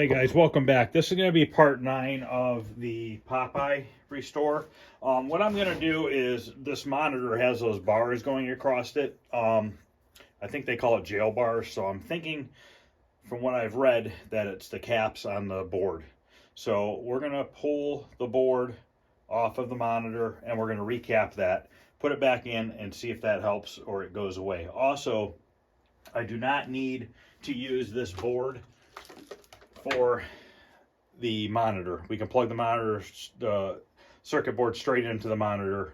Hey guys, welcome back. This is going to be part 9 of the Popeye restore. What I'm going to do is, this monitor has those bars going across it. I think they call it jail bars, so I'm thinking from what I've read that it's the caps on the board. So we're going to pull the board off of the monitor and we're going to recap that, put it back in and see if that helps or it goes away. Also, I do not need to use this board for the monitor. We can plug the monitor, the circuit board straight into the monitor.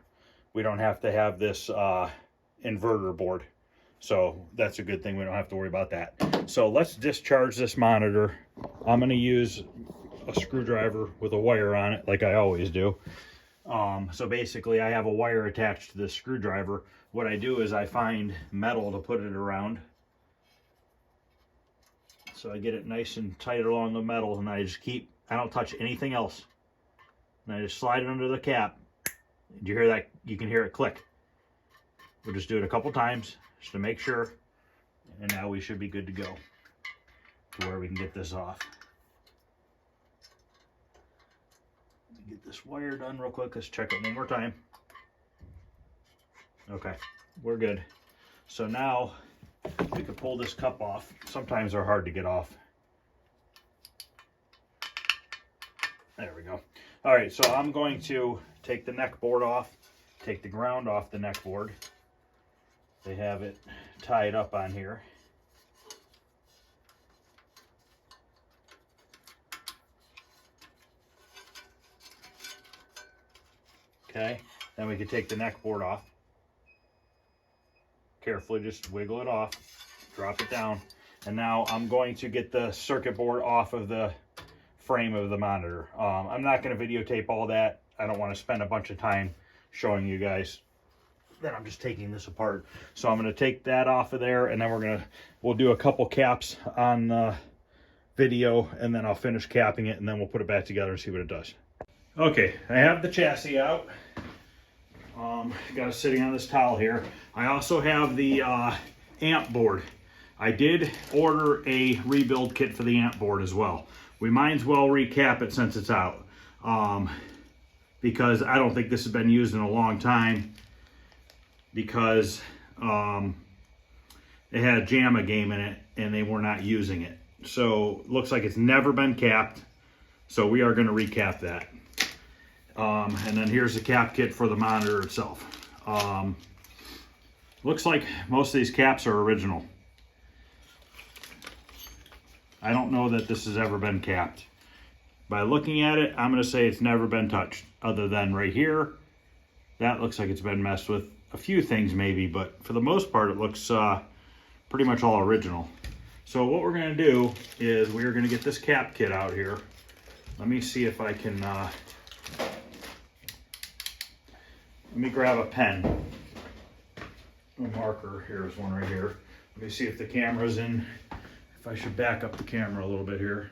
We don't have to have this inverter board. So that's a good thing. We don't have to worry about that. So let's discharge this monitor. I'm going to use a screwdriver with a wire on it like I always do. So basically I have a wire attached to this screwdriver. What I do is I find metal to put it around. So I get it nice and tight along the metal, and I don't touch anything else. And I just slide it under the cap. Did you hear that? You can hear it click. We'll just do it a couple times just to make sure. And now we should be good to go to where we can get this off. Get this wire done real quick. Let's check it one more time. Okay, we're good. So now we can pull this cup off. Sometimes they're hard to get off. There we go. All right, so I'm going to take the neck board off, take the ground off the neck board. They have it tied up on here. Okay, then we can take the neck board off. Carefully just wiggle it off, drop it down, and now I'm going to get the circuit board off of the frame of the monitor. I'm not going to videotape all that. I don't want to spend a bunch of time showing you guys that I'm just taking this apart. So I'm going to take that off of there, and then we'll do a couple caps on the video, and then I'll finish capping it, and then we'll put it back together and see what it does. Okay, I have the chassis out. Got it sitting on this towel here. I also have the amp board. I did order a rebuild kit for the amp board as well. We might as well recap it since it's out, because I don't think this has been used in a long time, because it had a JAMA game in it and they were not using it. So looks like it's never been capped. So we are going to recap that. And then here's the cap kit for the monitor itself. Looks like most of these caps are original. I don't know that this has ever been capped. By looking at it, I'm going to say it's never been touched, other than right here. That looks like it's been messed with. A few things maybe, but for the most part it looks pretty much all original. So what we're going to do is we're going to get this cap kit out here. Let me see if I can... let me grab a pen. A marker. Here's one right here. Let me see if the camera's in. If I should back up the camera a little bit here.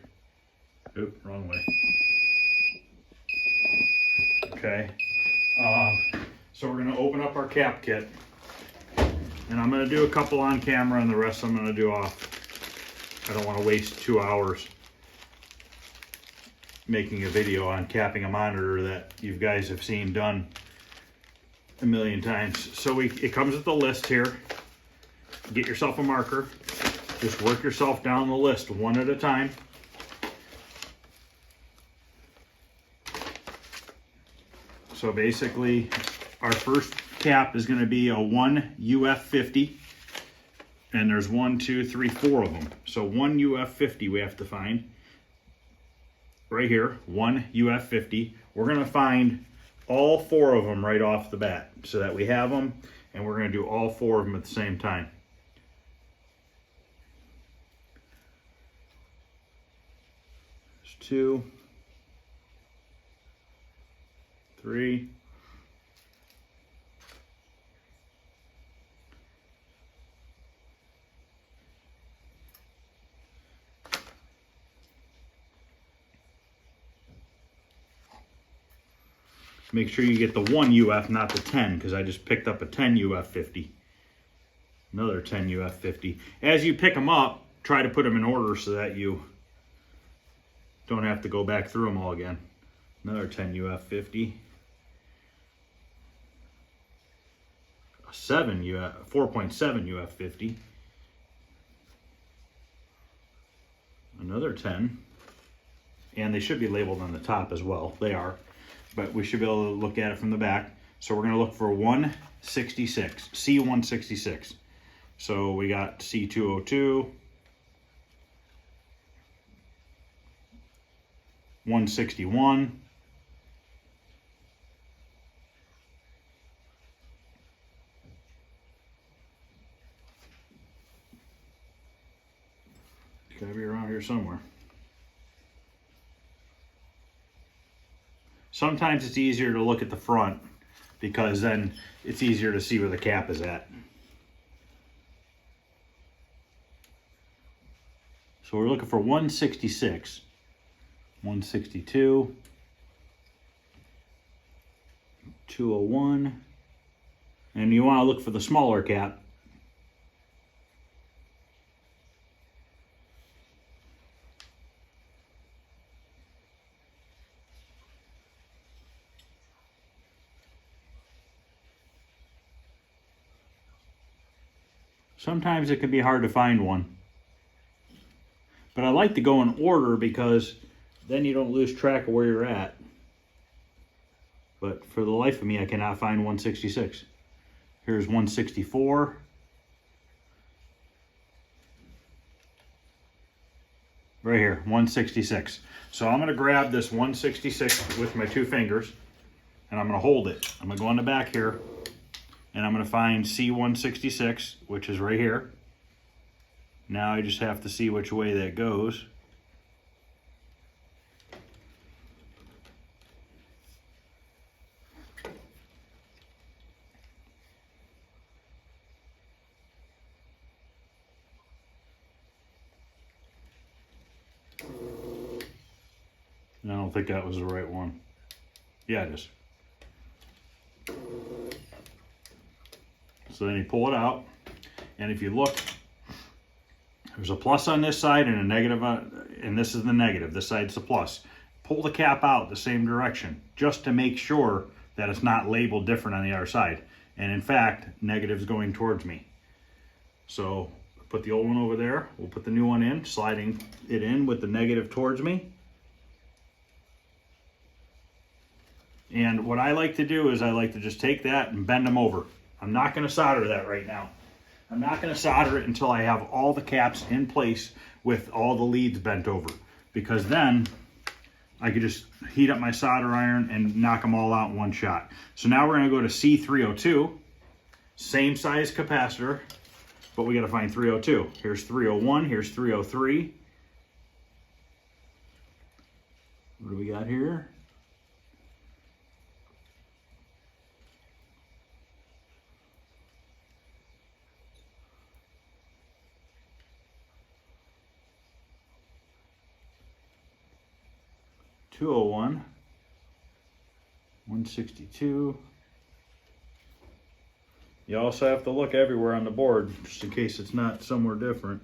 Oop, wrong way. Okay. So we're going to open up our cap kit. And I'm going to do a couple on camera and the rest I'm going to do off. I don't want to waste 2 hours making a video on capping a monitor that you guys have seen done a million times. So it comes with the list here. Get yourself a marker. Just work yourself down the list one at a time. So basically, our first cap is going to be a 1 UF50. And there's 1, 2, 3, 4 of them. So 1 UF50 we have to find. Right here, 1 UF50. We're going to find all 4 of them right off the bat so that we have them, and we're going to do all 4 of them at the same time. There's 2, 3, 4. Make sure you get the 1 UF, not the 10, because I just picked up a 10 UF50. Another 10 UF50. As you pick them up, try to put them in order so that you Don't have to go back through them all again. Another 10 UF50. 4.7 UF50. Another 10. And they should be labeled on the top as well. They are. But we should be able to look at it from the back. So we're going to look for 166, C166. So we got C202, 161, it's got to be around here somewhere. Sometimes it's easier to look at the front because then it's easier to see where the cap is at. So we're looking for 166, 162, 201, and you want to look for the smaller cap. Sometimes it can be hard to find one. But I like to go in order because then you don't lose track of where you're at. But for the life of me, I cannot find 166. Here's 164. Right here, 166. So I'm going to grab this 166 with my two fingers and I'm going to hold it. I'm going to go on the back here and I'm going to find C166, which is right here. Now I just have to see which way that goes. I don't think that was the right one. Yeah, it is. So then you pull it out, and if you look, there's a plus on this side and a negative and this is the negative. This side's the plus. Pull the cap out the same direction just to make sure that it's not labeled different on the other side. And in fact, negative's going towards me. So put the old one over there. We'll put the new one in, sliding it in with the negative towards me. And what I like to do is I like to just take that and bend them over. I'm not going to solder that right now. I'm not going to solder it until I have all the caps in place with all the leads bent over, because then I could just heat up my solder iron and knock them all out in one shot. So now we're going to go to C302, same size capacitor, but we got to find 302. Here's 301, here's 303. What do we got here? .201, 162. You also have to look everywhere on the board just in case it's not somewhere different.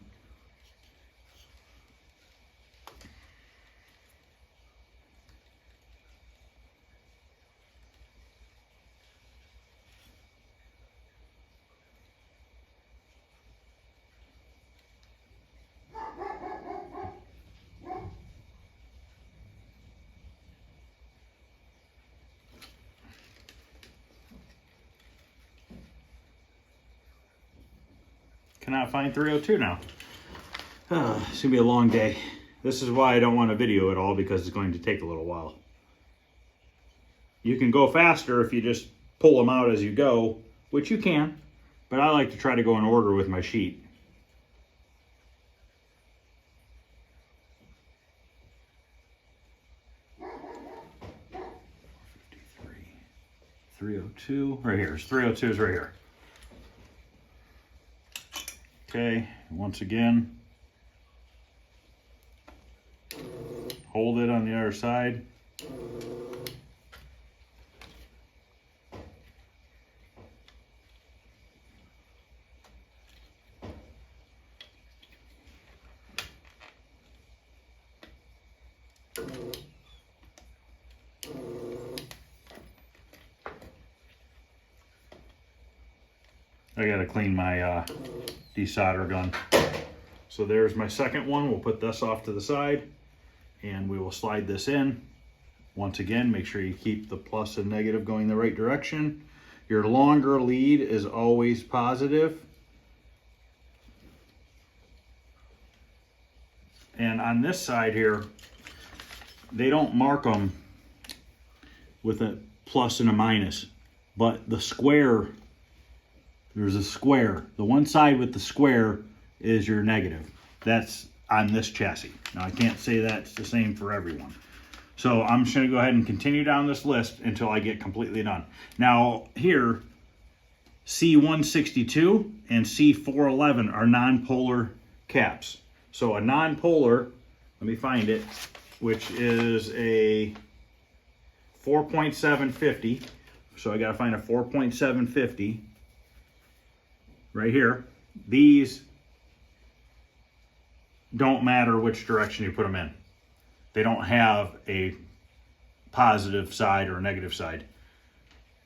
Cannot find 302 now. It's gonna be a long day. This is why I don't want to video it all, because it's going to take a little while. You can go faster if you just pull them out as you go, which you can, but I like to try to go in order with my sheet. .302 right here. 302 is right here. Okay, once again, hold it on the other side. I gotta clean my desolder gun. So there's my second one. We'll put this off to the side and we will slide this in. Once again, make sure you keep the plus and negative going the right direction. Your longer lead is always positive. And on this side here, they don't mark them with a plus and a minus, but the square, there's a square. The one side with the square is your negative. That's on this chassis. Now I can't say that's the same for everyone. So I'm just gonna go ahead and continue down this list until I get completely done. Now here, C162 and C411 are non-polar caps. So a non-polar, let me find it, which is a 4.750. So I gotta find a 4.750 right here. These don't matter which direction you put them in. They don't have a positive side or a negative side.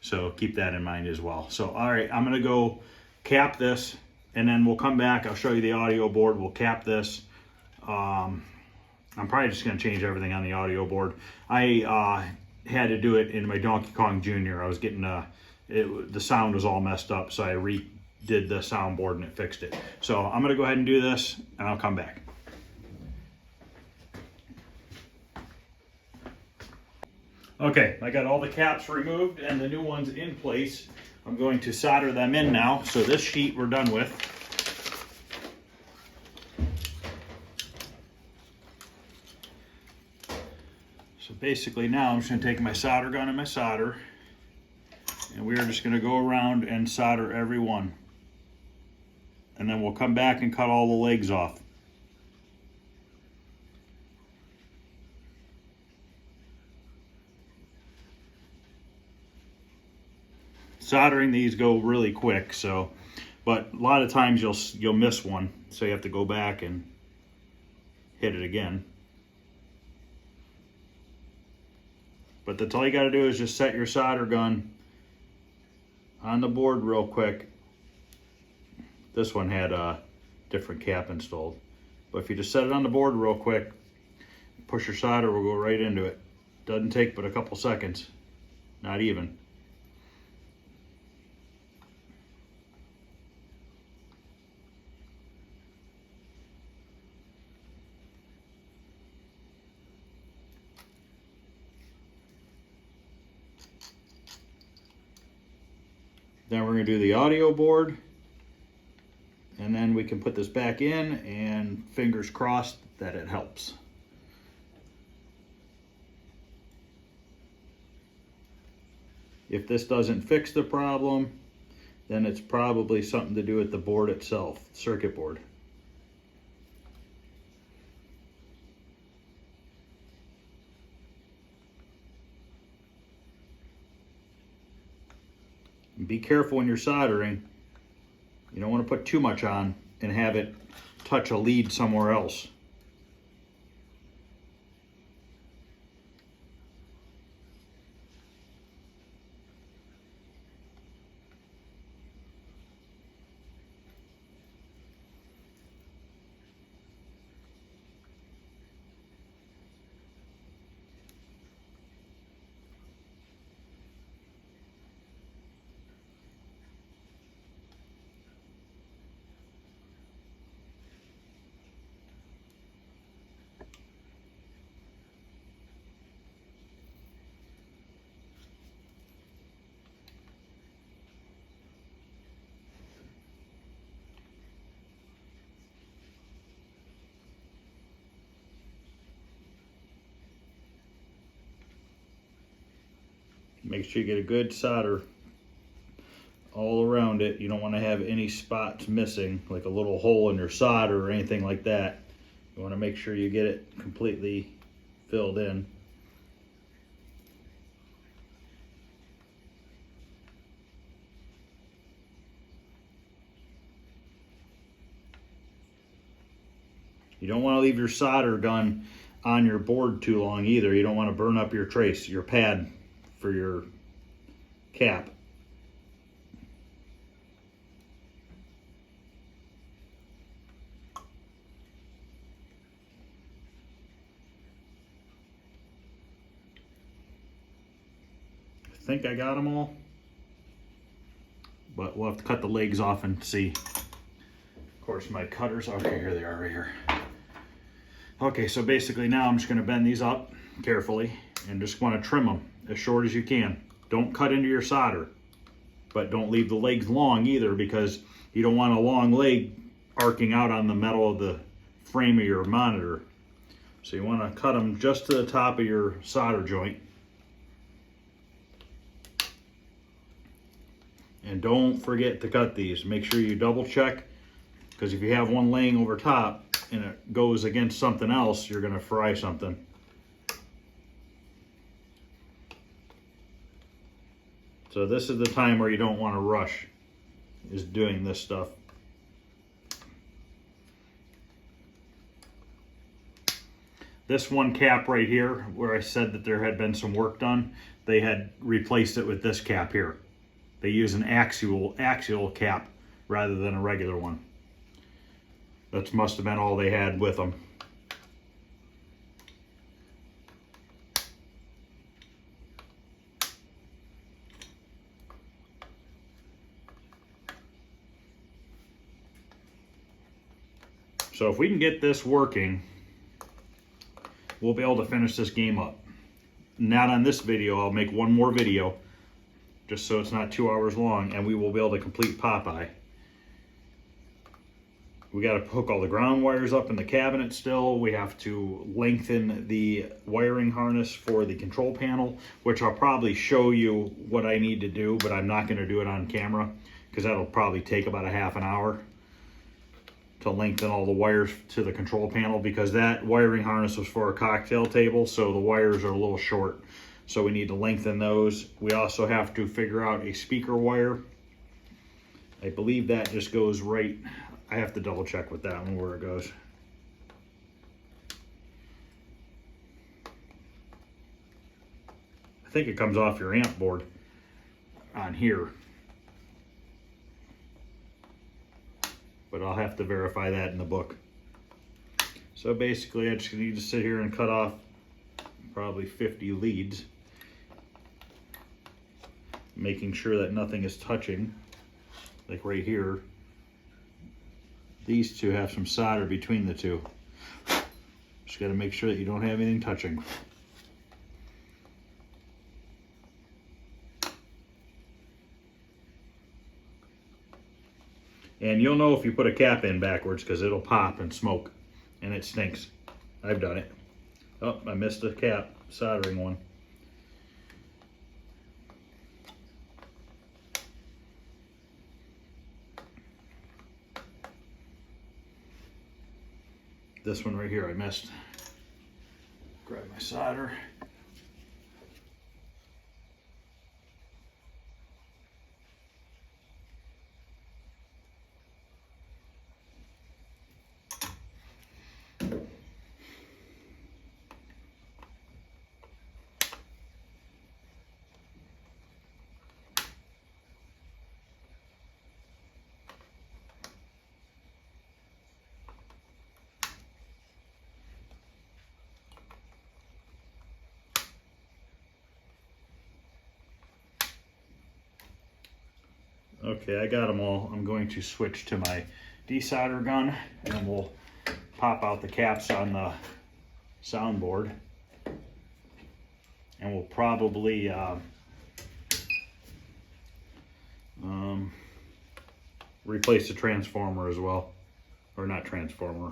So keep that in mind as well. So, all right, I'm gonna go cap this and then we'll come back. I'll show you the audio board. We'll cap this. I'm probably just gonna change everything on the audio board. I had to do it in my Donkey Kong Jr. I was getting, the sound was all messed up. So I redid the soundboard and it fixed it. So I'm gonna go ahead and do this and I'll come back. Okay, I got all the caps removed and the new ones in place. I'm going to solder them in now. So this sheet we're done with. So basically now I'm just going to take my solder gun and my solder, and we are just going to go around and solder every one. And then we'll come back and cut all the legs off. Soldering these go really quick, so, but a lot of times you'll miss one, so you have to go back and hit it again. But that's all you got to do is just set your solder gun on the board real quick. This one had a different cap installed, but if you just set it on the board real quick, push your solder will go right into it. Doesn't take but a couple seconds, not even. Then we're going to do the audio board, and then we can put this back in, and fingers crossed that it helps. If this doesn't fix the problem, then it's probably something to do with the board itself, circuit board. Be careful when you're soldering. You don't want to put too much on and have it touch a lead somewhere else. Make sure you get a good solder all around it. You don't want to have any spots missing, like a little hole in your solder or anything like that. You want to make sure you get it completely filled in. You don't want to leave your solder gun on your board too long either. You don't want to burn up your trace, your pad for your cap. I think I got them all, but we'll have to cut the legs off and see. Of course, my cutters, okay, here they are right here. Okay, so basically now I'm just going to bend these up carefully and just want to trim them as short as you can. Don't cut into your solder, but don't leave the legs long either, because you don't want a long leg arcing out on the metal of the frame of your monitor. So you want to cut them just to the top of your solder joint. And don't forget to cut these. Make sure you double check, because if you have one laying over top and it goes against something else, you're going to fry something. So this is the time where you don't want to rush, is doing this stuff. This one cap right here, where I said that there had been some work done, they had replaced it with this cap here. They use an axial cap rather than a regular one. That must have been all they had with them. So if we can get this working, we'll be able to finish this game up. Not on this video, I'll make one more video, just so it's not 2 hours long, and we will be able to complete Popeye. We got to hook all the ground wires up in the cabinet still. We have to lengthen the wiring harness for the control panel, which I'll probably show you what I need to do, but I'm not going to do it on camera, because that'll probably take about a half an hour to lengthen all the wires to the control panel, because that wiring harness was for a cocktail table, so the wires are a little short. So we need to lengthen those. We also have to figure out a speaker wire. I believe that just goes right. I have to double check with that one where it goes. I think it comes off your amp board on here, but I'll have to verify that in the book. So basically I just need to sit here and cut off probably 50 leads, making sure that nothing is touching. Like right here, these two have some solder between the two. Just got to make sure that you don't have anything touching. And you'll know if you put a cap in backwards, because it'll pop and smoke, and it stinks. I've done it. Oh, I missed the cap, soldering one. This one right here I missed. Grab my solder. Okay, I got them all. I'm going to switch to my desolder gun, and we'll pop out the caps on the soundboard. And we'll probably replace the transformer as well. Or not transformer.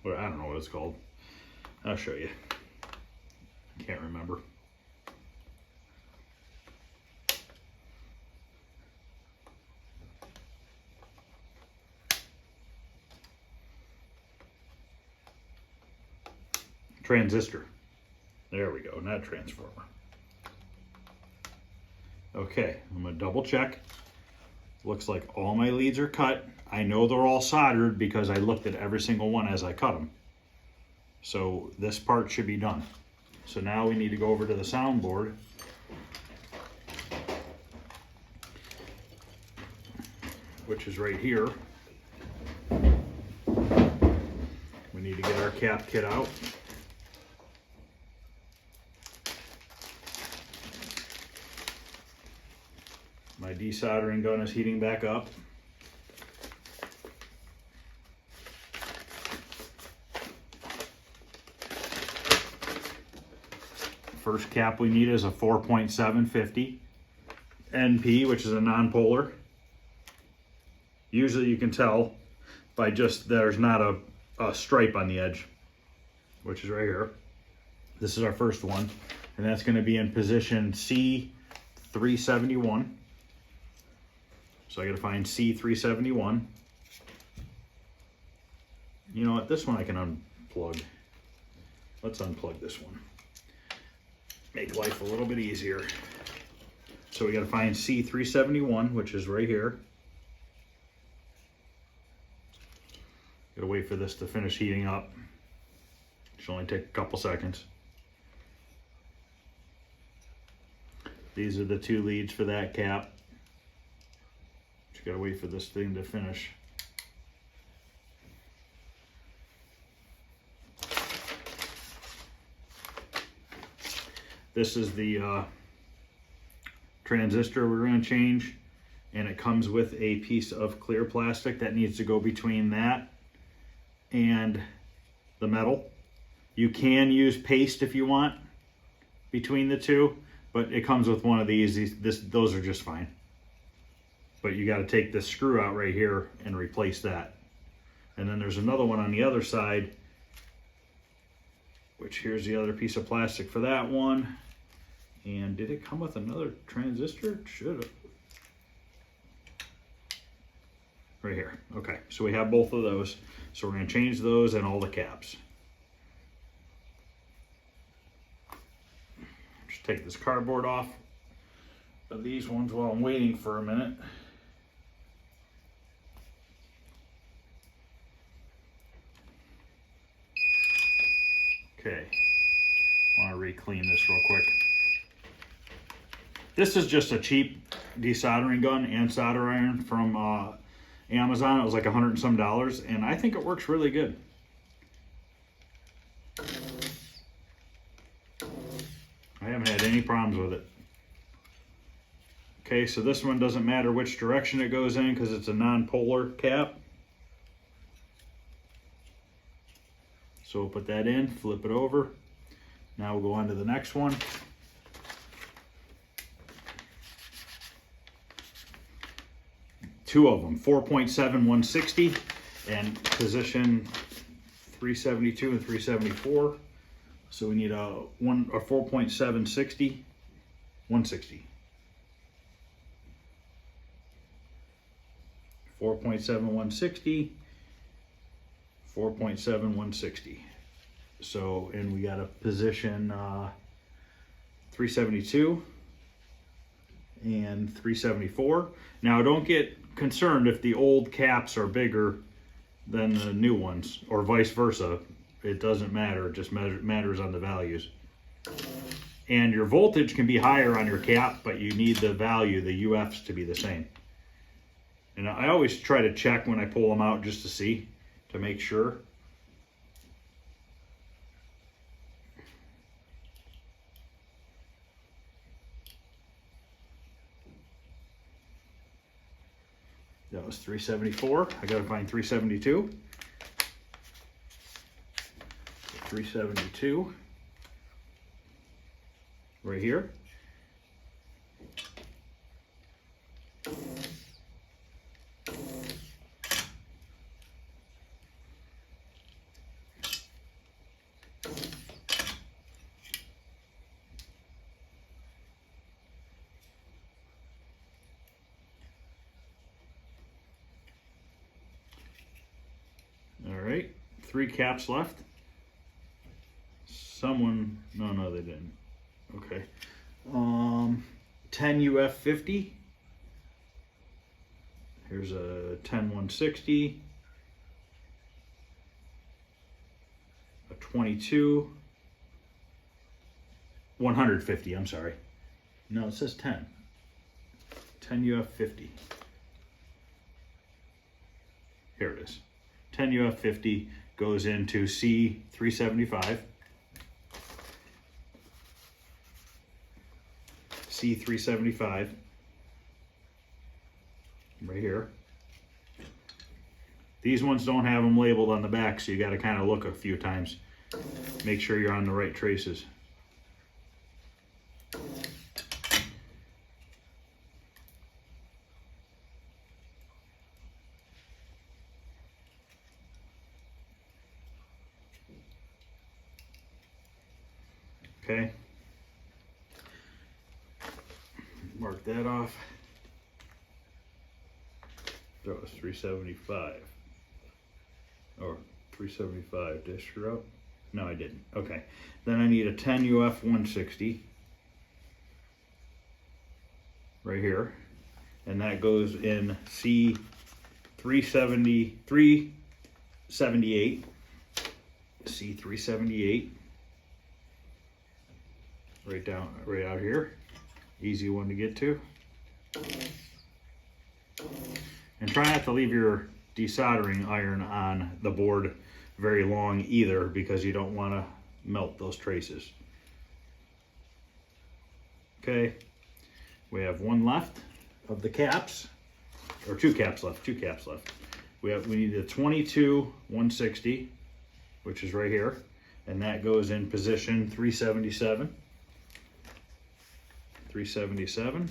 Well, I don't know what it's called. I'll show you. Can't remember. Transistor. There we go, not transformer. Okay, I'm gonna double check. Looks like all my leads are cut. I know they're all soldered because I looked at every single one as I cut them. So this part should be done. So now we need to go over to the soundboard. Which is right here. We need to get our cap kit out. My desoldering gun is heating back up. First cap we need is a 4.750 NP, which is a non-polar. Usually you can tell by just there's not a stripe on the edge, which is right here. This is our first one, and that's going to be in position C371. So I got to find C371. You know what? This one I can unplug. Let's unplug this one. Make life a little bit easier. So we got to find C371, which is right here. Gotta wait for this to finish heating up. Should only take a couple seconds. These are the two leads for that cap. Just gotta wait for this thing to finish. This is the transistor we're going to change, and it comes with a piece of clear plastic that needs to go between that and the metal. You can use paste if you want between the two, but it comes with one of these. Those are just fine. But you got to take this screw out right here and replace that. And then there's another one on the other side, which here's the other piece of plastic for that one. And did it come with another transistor? It should have. Right here. Okay, so we have both of those. So we're going to change those and all the caps. Just take this cardboard off of these ones while I'm waiting for a minute. Okay, I want to re-clean this real quick. This is just a cheap desoldering gun and solder iron from Amazon. It was like $100 and some, and I think it works really good. I haven't had any problems with it. Okay, so this one doesn't matter which direction it goes in because it's a non-polar cap. So we'll put that in, flip it over. Now we'll go on to the next one. Two of them, 4.7160 and position 372 and 374. So we need a 4.760, 160. 4.7160, 4.7160. So, and we got a position 372 and 374. Now don't get concerned if the old caps are bigger than the new ones, or vice versa. It doesn't matter, it just matters on the values. And your voltage can be higher on your cap, but you need the value, the UFs, to be the same. And I always try to check when I pull them out just to see, to make sure. That was 374. I gotta find 372. 372. Right here. All right, 3 caps left. Someone, no, they didn't. Okay. 10 UF 50. Here's a 10 160. A 150, I'm sorry. No, it says 10. 10 UF 50. Here it is. 10 UF 50 goes into C375. C375. Right here. These ones don't have them labeled on the back, so you got to kind of look a few times. Make sure you're on the right traces. Okay. Mark that off. That was 375. Or 375. Did I screw up? No, I didn't. Okay. Then I need a 10 UF 160. Right here. And that goes in C370, 378. C378. Right out here. Easy one to get to. And try not to leave your desoldering iron on the board very long either, because you don't want to melt those traces. Okay, we have one left of the caps, or two caps left. We need a 22 160, which is right here, and that goes in position 377. 377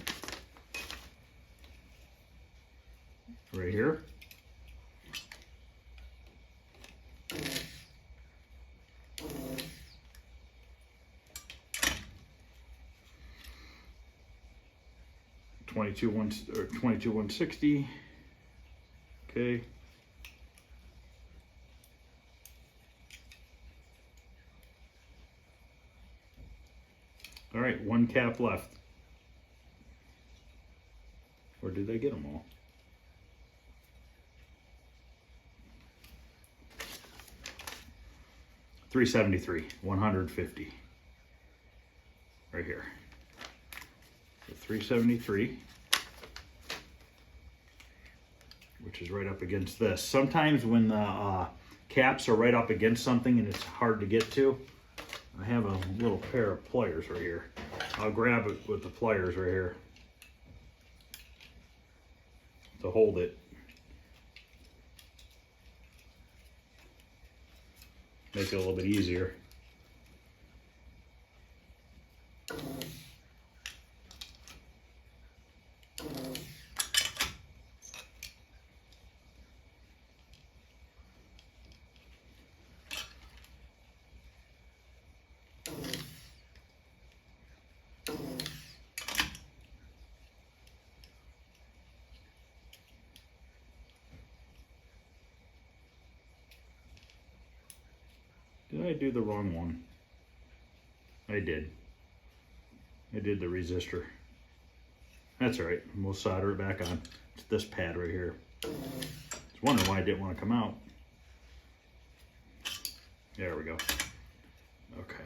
right here. Twenty-two 160. Okay. All right, one cap left. Or did they get them all? $373, 150. Right here. So 373, which is right up against this. Sometimes when the caps are right up against something and it's hard to get to, I have a little pair of pliers right here. I'll grab it with the pliers right here to hold it. Make it a little bit easier. Did I do the wrong one? I did. I did the resistor. That's all right. We'll solder it back on. It's this pad right here. I was wondering why it didn't want to come out. There we go. Okay.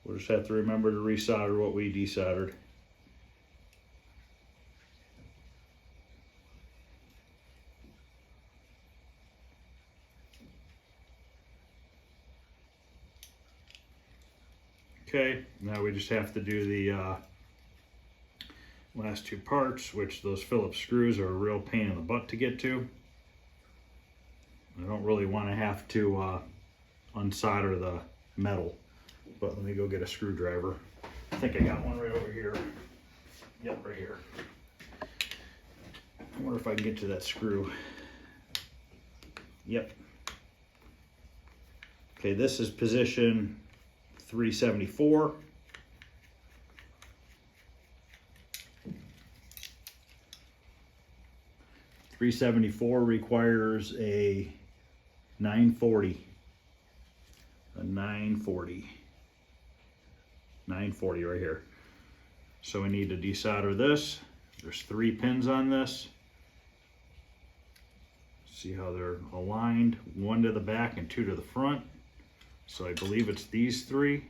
We'll just have to remember to resolder what we desoldered. Okay, now we just have to do the last two parts, which those Phillips screws are a real pain in the butt to get to. I don't really want to have to unsolder the metal, but let me go get a screwdriver. I think I got one right over here. Yep, right here. I wonder if I can get to that screw. Yep. Okay, this is position 374. .374 requires a 940. A 940. 940 right here. So we need to desolder this. There's 3 pins on this. See how they're aligned, one to the back and two to the front. So I believe it's these three.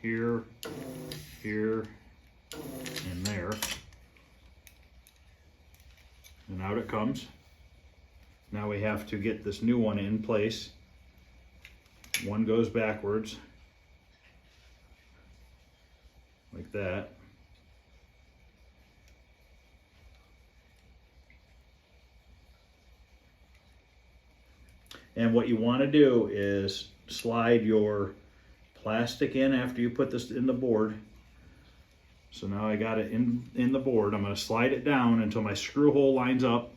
Here, here, and there. And out it comes. Now we have to get this new one in place. One goes backwards, like that. And what you want to do is slide your plastic in after you put this in the board. So now I got it in the board. I'm going to slide it down until my screw hole lines up.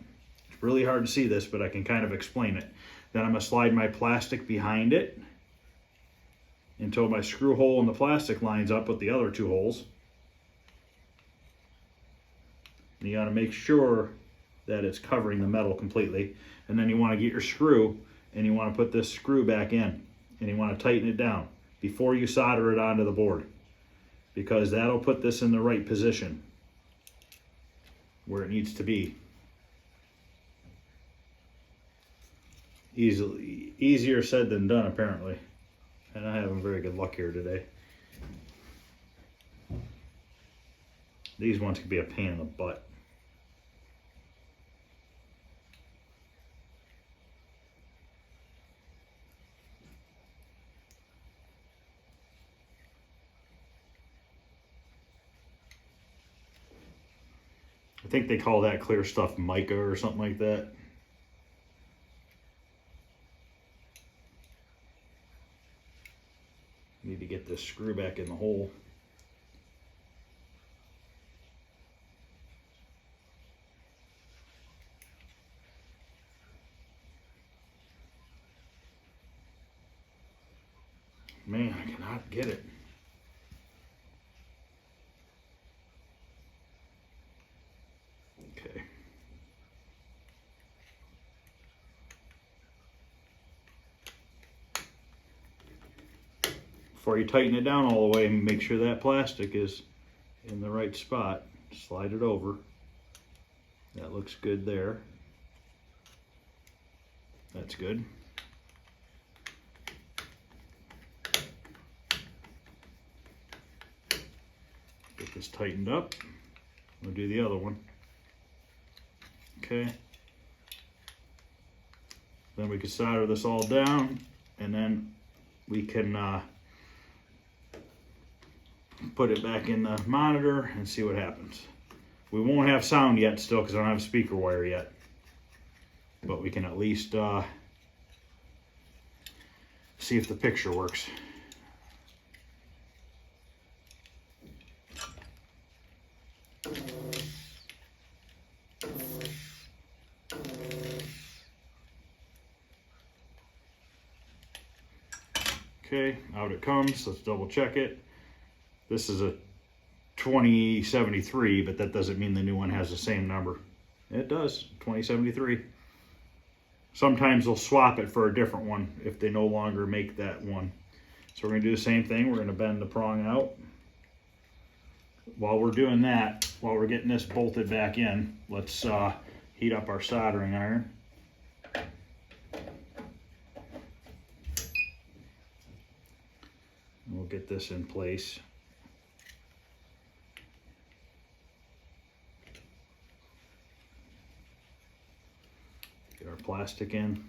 It's really hard to see this, but I can kind of explain it. Then I'm going to slide my plastic behind it until my screw hole in the plastic lines up with the other two holes. And you got to make sure that it's covering the metal completely. And then you want to get your screw and you want to put this screw back in and you want to tighten it down before you solder it onto the board, because that'll put this in the right position where it needs to be. Easier said than done, apparently. And I having very good luck here today. These ones could be a pain in the butt. I think they call that clear stuff mica or something like that. Need to get this screw back in the hole. Man, I cannot get it. Okay. Before you tighten it down all the way, make sure that plastic is in the right spot. Slide it over. That looks good there. That's good. Get this tightened up. We'll do the other one. Okay. Then we can solder this all down, and then we can put it back in the monitor and see what happens. We won't have sound yet still because I don't have a speaker wire yet, but we can at least see if the picture works. Okay, out it comes. Let's double check it. This is a 2073, but that doesn't mean the new one has the same number. It does, 2073. Sometimes they'll swap it for a different one if they no longer make that one. So we're gonna do the same thing. We're gonna bend the prong out. While we're doing that, while we're getting this bolted back in, let's heat up our soldering iron. We'll get this in place. Get our plastic in.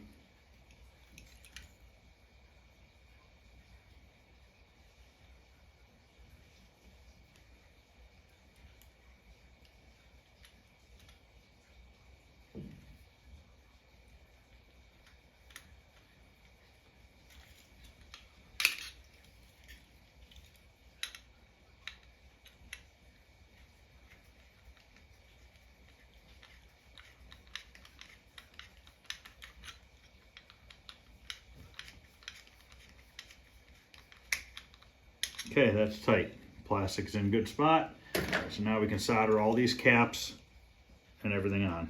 Okay, that's tight. Plastic's in a good spot. So now we can solder all these caps and everything on.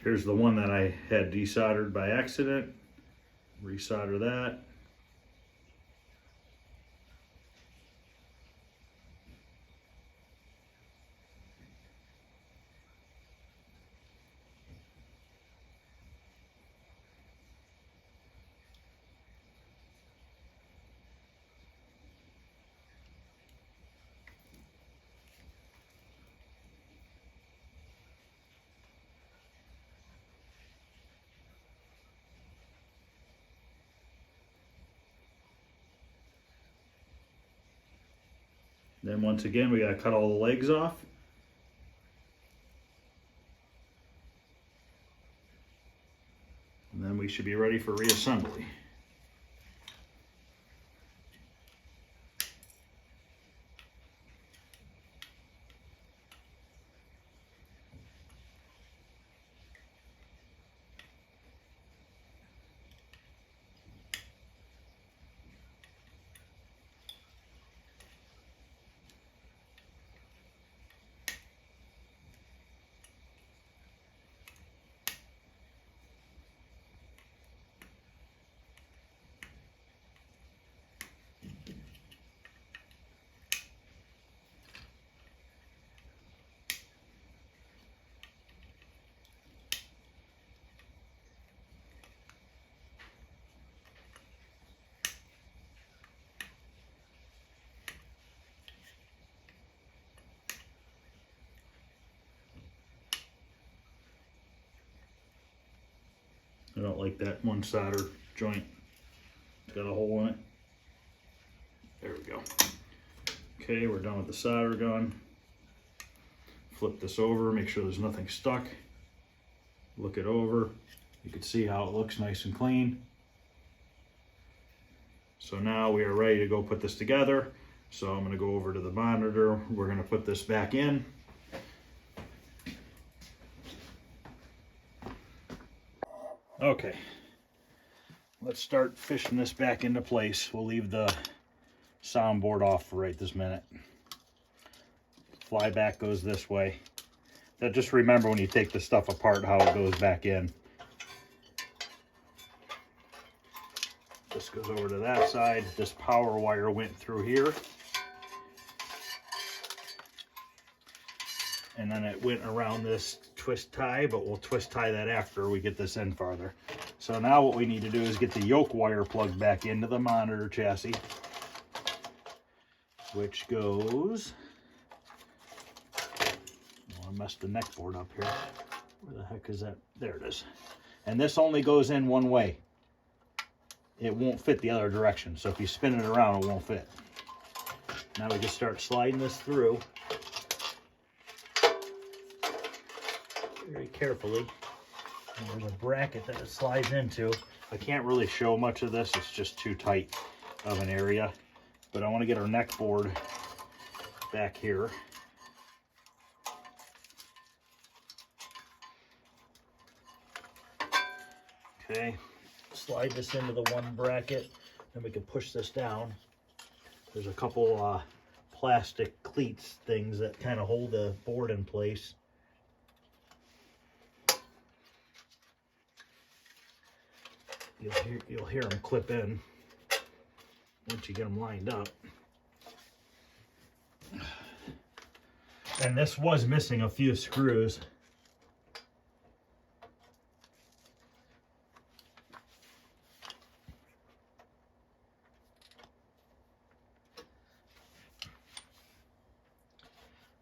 Here's the one that I had desoldered by accident. Resolder that. Then once again, we got to cut all the legs off. And then we should be ready for reassembly. I don't like that one solder joint. It's got a hole in it. There we go. Okay, we're done with the solder gun. Flip this over, make sure there's nothing stuck. Look it over. You can see how it looks nice and clean. So now we are ready to go put this together. So I'm going to go over to the monitor. We're going to put this back in. Okay, let's start fishing this back into place. We'll leave the soundboard off for right this minute. Flyback goes this way. Now just remember when you take the stuff apart how it goes back in. This goes over to that side. This power wire went through here. And then it went around this twist tie, but we'll twist tie that after we get this in farther. So now what we need to do is get the yoke wire plugged back into the monitor chassis, which goes, oh, I messed the neck board up here. Where the heck is that? There it is. And this only goes in one way. It won't fit the other direction. So if you spin it around, it won't fit. Now we just start sliding this through. Very carefully. And there's a bracket that it slides into. I can't really show much of this, it's just too tight of an area. But I want to get our neck board back here. Okay, slide this into the one bracket, and we can push this down. There's a couple plastic cleats things that kind of hold the board in place. You'll hear them clip in once you get them lined up. And this was missing a few screws.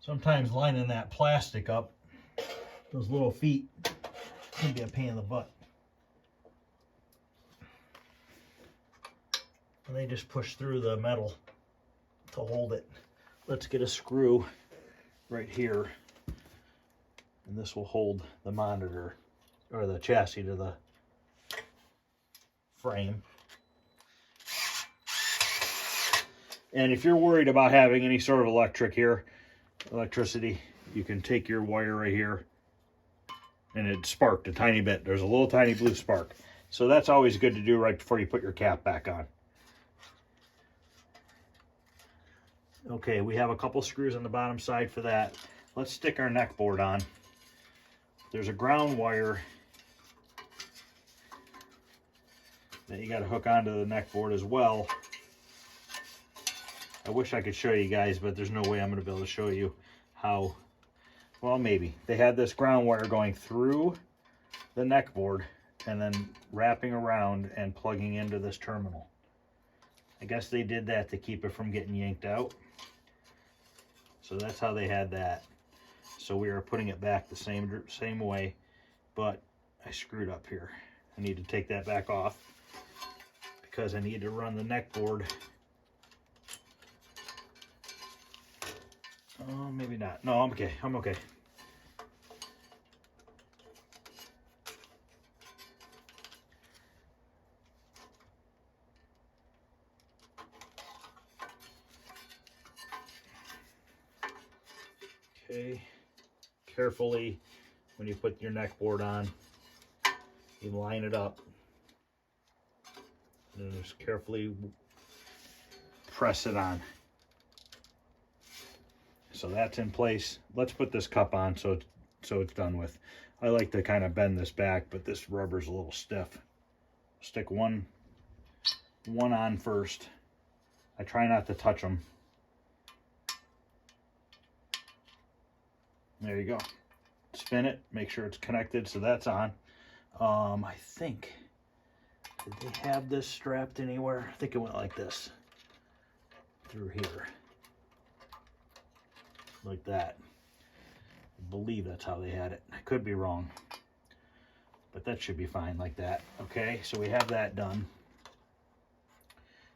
Sometimes lining that plastic up, those little feet, can be a pain in the butt. And they just push through the metal to hold it. Let's get a screw right here, and this will hold the monitor or the chassis to the frame. And if you're worried about having any sort of electricity, you can take your wire right here, and it sparked a tiny bit. There's a little tiny blue spark. So that's always good to do right before you put your cap back on. Okay, we have a couple screws on the bottom side for that. Let's stick our neck board on. there's a ground wire that you got to hook onto the neck board as well. I wish I could show you guys, but there's no way I'm going to be able to show you how. Well, maybe. They had this ground wire going through the neck board and then wrapping around and plugging into this terminal. I guess they did that to keep it from getting yanked out. So that's how they had that. So we are putting it back the same way, but I screwed up here. I need to take that back off because I need to run the neck board. Oh, maybe not. No, I'm okay. I'm okay. Okay. Carefully, when you put your neck board on, you line it up. And then just carefully press it on. So that's in place. Let's put this cup on so it's done with. I like to kind of bend this back, but this rubber's a little stiff. Stick one on first. I try not to touch them. There you go. Spin it, make sure it's connected, so that's on. I think, did they have this strapped anywhere? I think it went like this through here. Like that. I believe that's how they had it. I could be wrong, but that should be fine like that. Okay, so we have that done.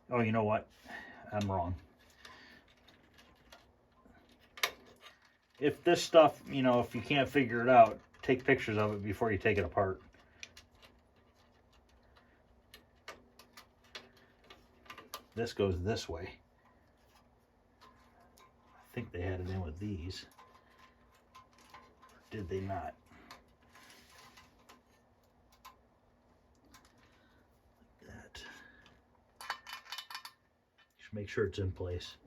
Oh, you know what? I'm wrong. If this stuff, you know, if you can't figure it out, take pictures of it before you take it apart. This goes this way. I think they had it in with these. Did they not? Like that. Just make sure it's in place.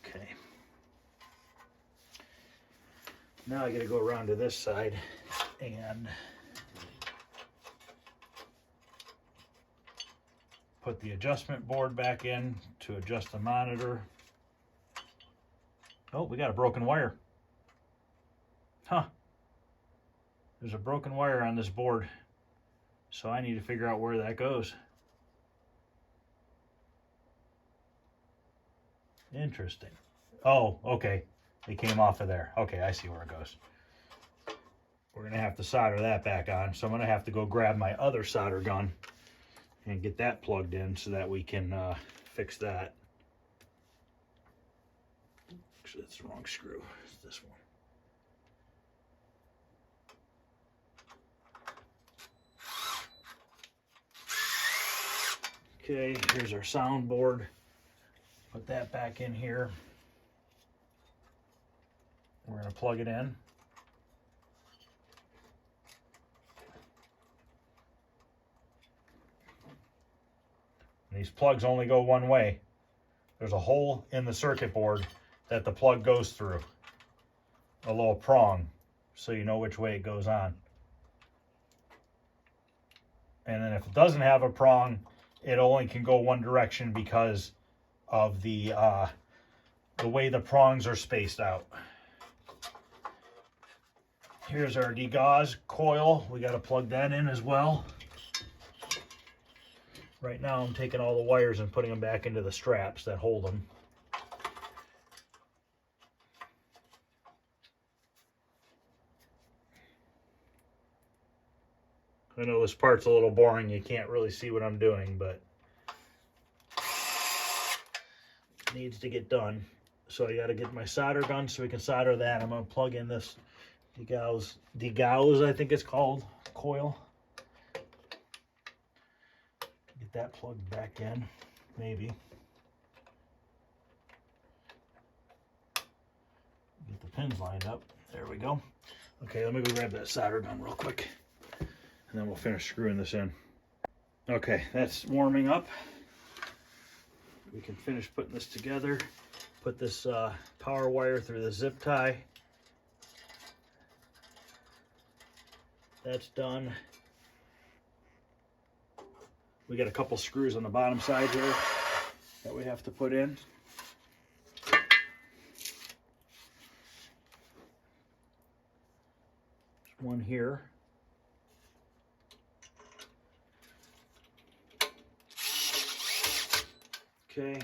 Okay. Now I gotta go around to this side and put the adjustment board back in to adjust the monitor. Oh, we got a broken wire. Huh. There's a broken wire on this board. So I need to figure out where that goes. Interesting. Oh, okay. It came off of there. Okay, I see where it goes. We're going to have to solder that back on. So I'm going to have to go grab my other solder gun and get that plugged in so that we can fix that. Actually, that's the wrong screw. It's this one. Okay, here's our soundboard. Put that back in here. We're going to plug it in. These plugs only go one way. There's a hole in the circuit board that the plug goes through. A little prong, so you know which way it goes on. And then if it doesn't have a prong, it only can go one direction because of the way the prongs are spaced out. Here's our degauss coil. We got to plug that in as well. Right now I'm taking all the wires and putting them back into the straps that hold them. I know this part's a little boring. You can't really see what I'm doing, but it needs to get done. So I got to get my solder gun so we can solder that. I'm going to plug in this degauss, I think it's called, coil. Get that plugged back in, maybe. Get the pins lined up. There we go. Okay, let me go grab that solder gun real quick, and then we'll finish screwing this in. Okay, that's warming up. we can finish putting this together. Put this power wire through the zip tie. That's done. We got a couple screws on the bottom side here that we have to put in. There's one here. Okay.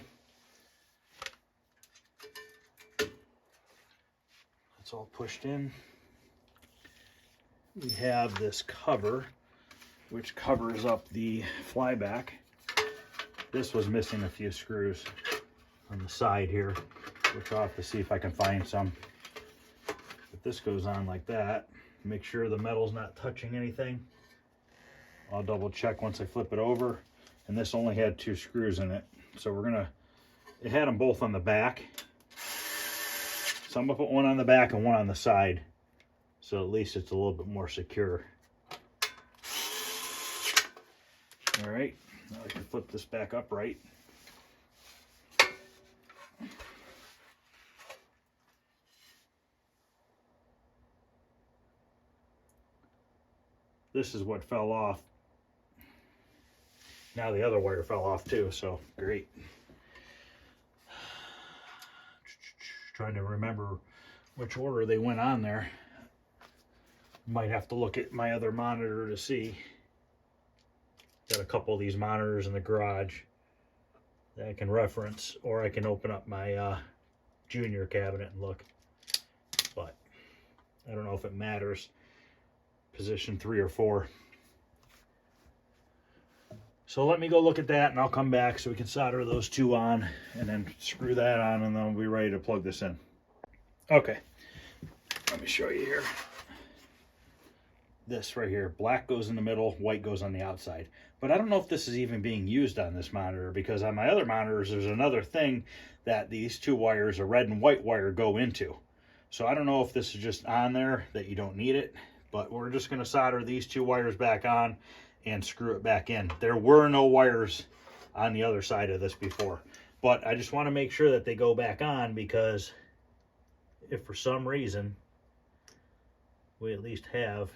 That's all pushed in. We have this cover, which covers up the flyback. This was missing a few screws on the side here, which I'll have to see if I can find some. But this goes on like that. Make sure the metal's not touching anything. I'll double check once I flip it over. And this only had 2 screws in it. So we're gonna, it had them both on the back. So I'm gonna put one on the back and one on the side. So at least it's a little bit more secure. All right, now I can flip this back upright. This is what fell off. Now the other wire fell off too, so great. Trying to remember which order they went on there. Might have to look at my other monitor to see. Got a couple of these monitors in the garage that I can reference, or I can open up my junior cabinet and look. But I don't know if it matters. Position 3 or 4. So let me go look at that and I'll come back so we can solder those 2 on and then screw that on, and then we'll be ready to plug this in. Okay, let me show you here. This right here, black goes in the middle, white goes on the outside. But I don't know if this is even being used on this monitor, because on my other monitors there's another thing that these 2 wires, a red and white wire, go into. So I don't know if this is just on there that you don't need it, but we're just going to solder these 2 wires back on and screw it back in. There were no wires on the other side of this before, but I just want to make sure that they go back on, because if for some reason we at least have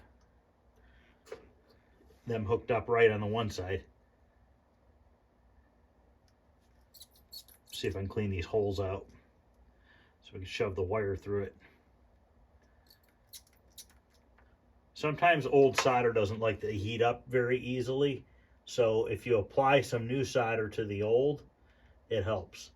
them hooked up right on the one side. See if I can clean these holes out so we can shove the wire through it. Sometimes old solder doesn't like to heat up very easily, so if you apply some new solder to the old, it helps.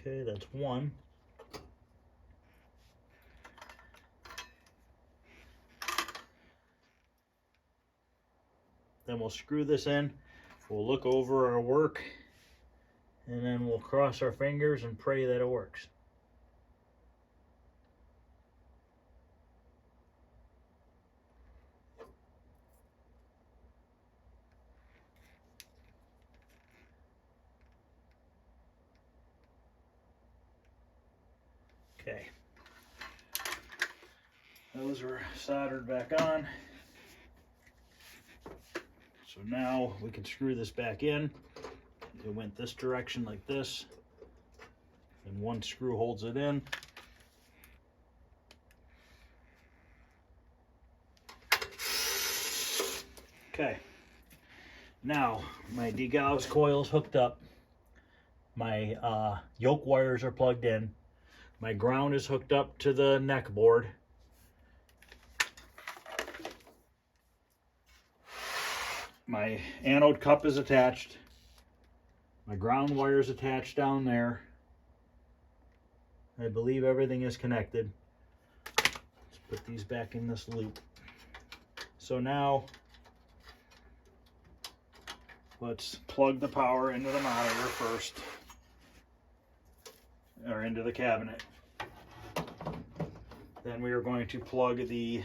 Okay, that's one. Then we'll screw this in. We'll look over our work, and then we'll cross our fingers and pray that it works. Okay, those are soldered back on. So now we can screw this back in. It went this direction like this, and one screw holds it in. Okay, now my degauss coil's hooked up. My yoke wires are plugged in. My ground is hooked up to the neck board. My anode cup is attached. My ground wire is attached down there. I believe everything is connected. Let's put these back in this loop. So now, let's plug the power into the monitor first. or into the cabinet. Then we are going to plug the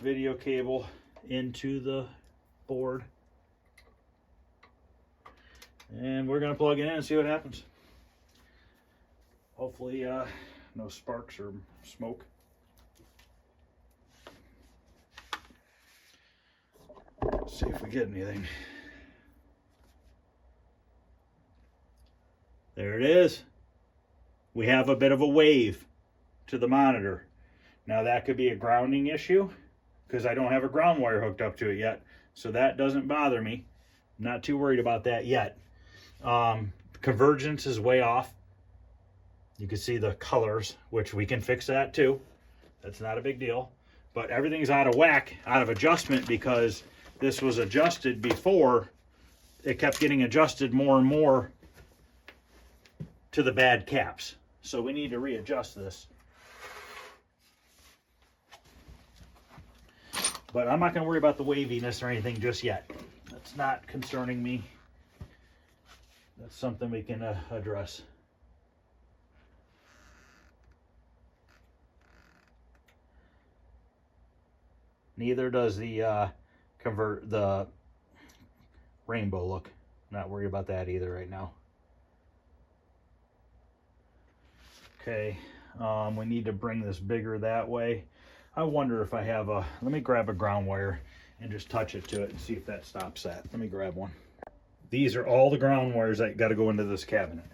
video cable into the board. And we're going to plug it in and see what happens. Hopefully no sparks or smoke. Let's see if we get anything. There it is. We have a bit of a wave to the monitor. Now that could be a grounding issue because I don't have a ground wire hooked up to it yet. So that doesn't bother me. I'm not too worried about that yet. Convergence is way off. You can see the colors, which we can fix that too. That's not a big deal. But everything's out of whack, out of adjustment, because this was adjusted before. It kept getting adjusted more and more to the bad caps. So we need to readjust this. But I'm not going to worry about the waviness or anything just yet. That's not concerning me. That's something we can address. Neither does the the rainbow look. Not worried about that either right now. Okay, we need to bring this bigger that way. I wonder if I have a, let me grab a ground wire and just touch it to it and see if that stops that. Let me grab one. These are all the ground wires that got to go into this cabinet.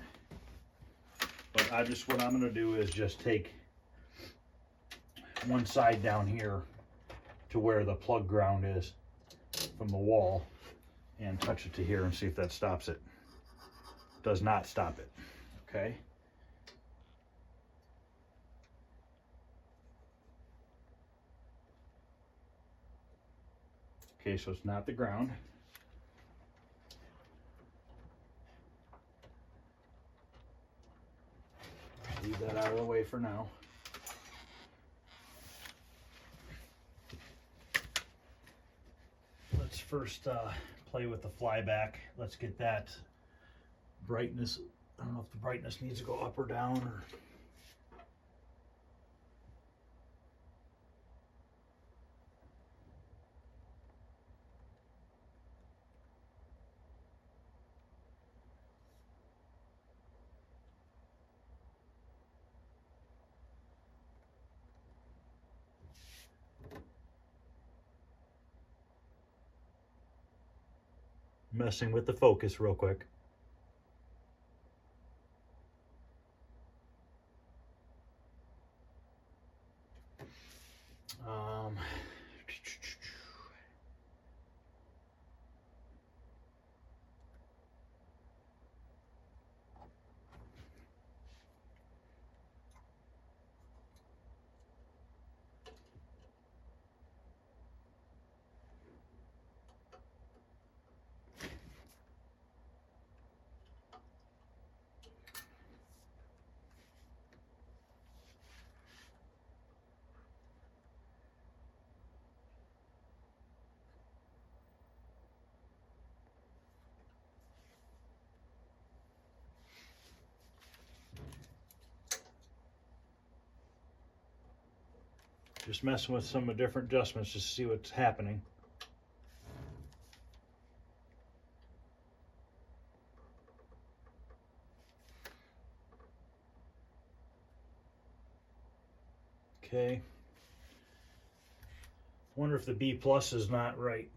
But what I'm going to do is just take one side down here to where the plug ground is from the wall and touch it to here and see if that stops it. Does not stop it. Okay. Okay, so it's not the ground. Leave that out of the way for now. Let's first play with the flyback. Let's get that brightness. I don't know if the brightness needs to go up or down, or messing with the focus real quick. Just messing with some different adjustments just to see what's happening. Okay. Wonder if the B plus is not right.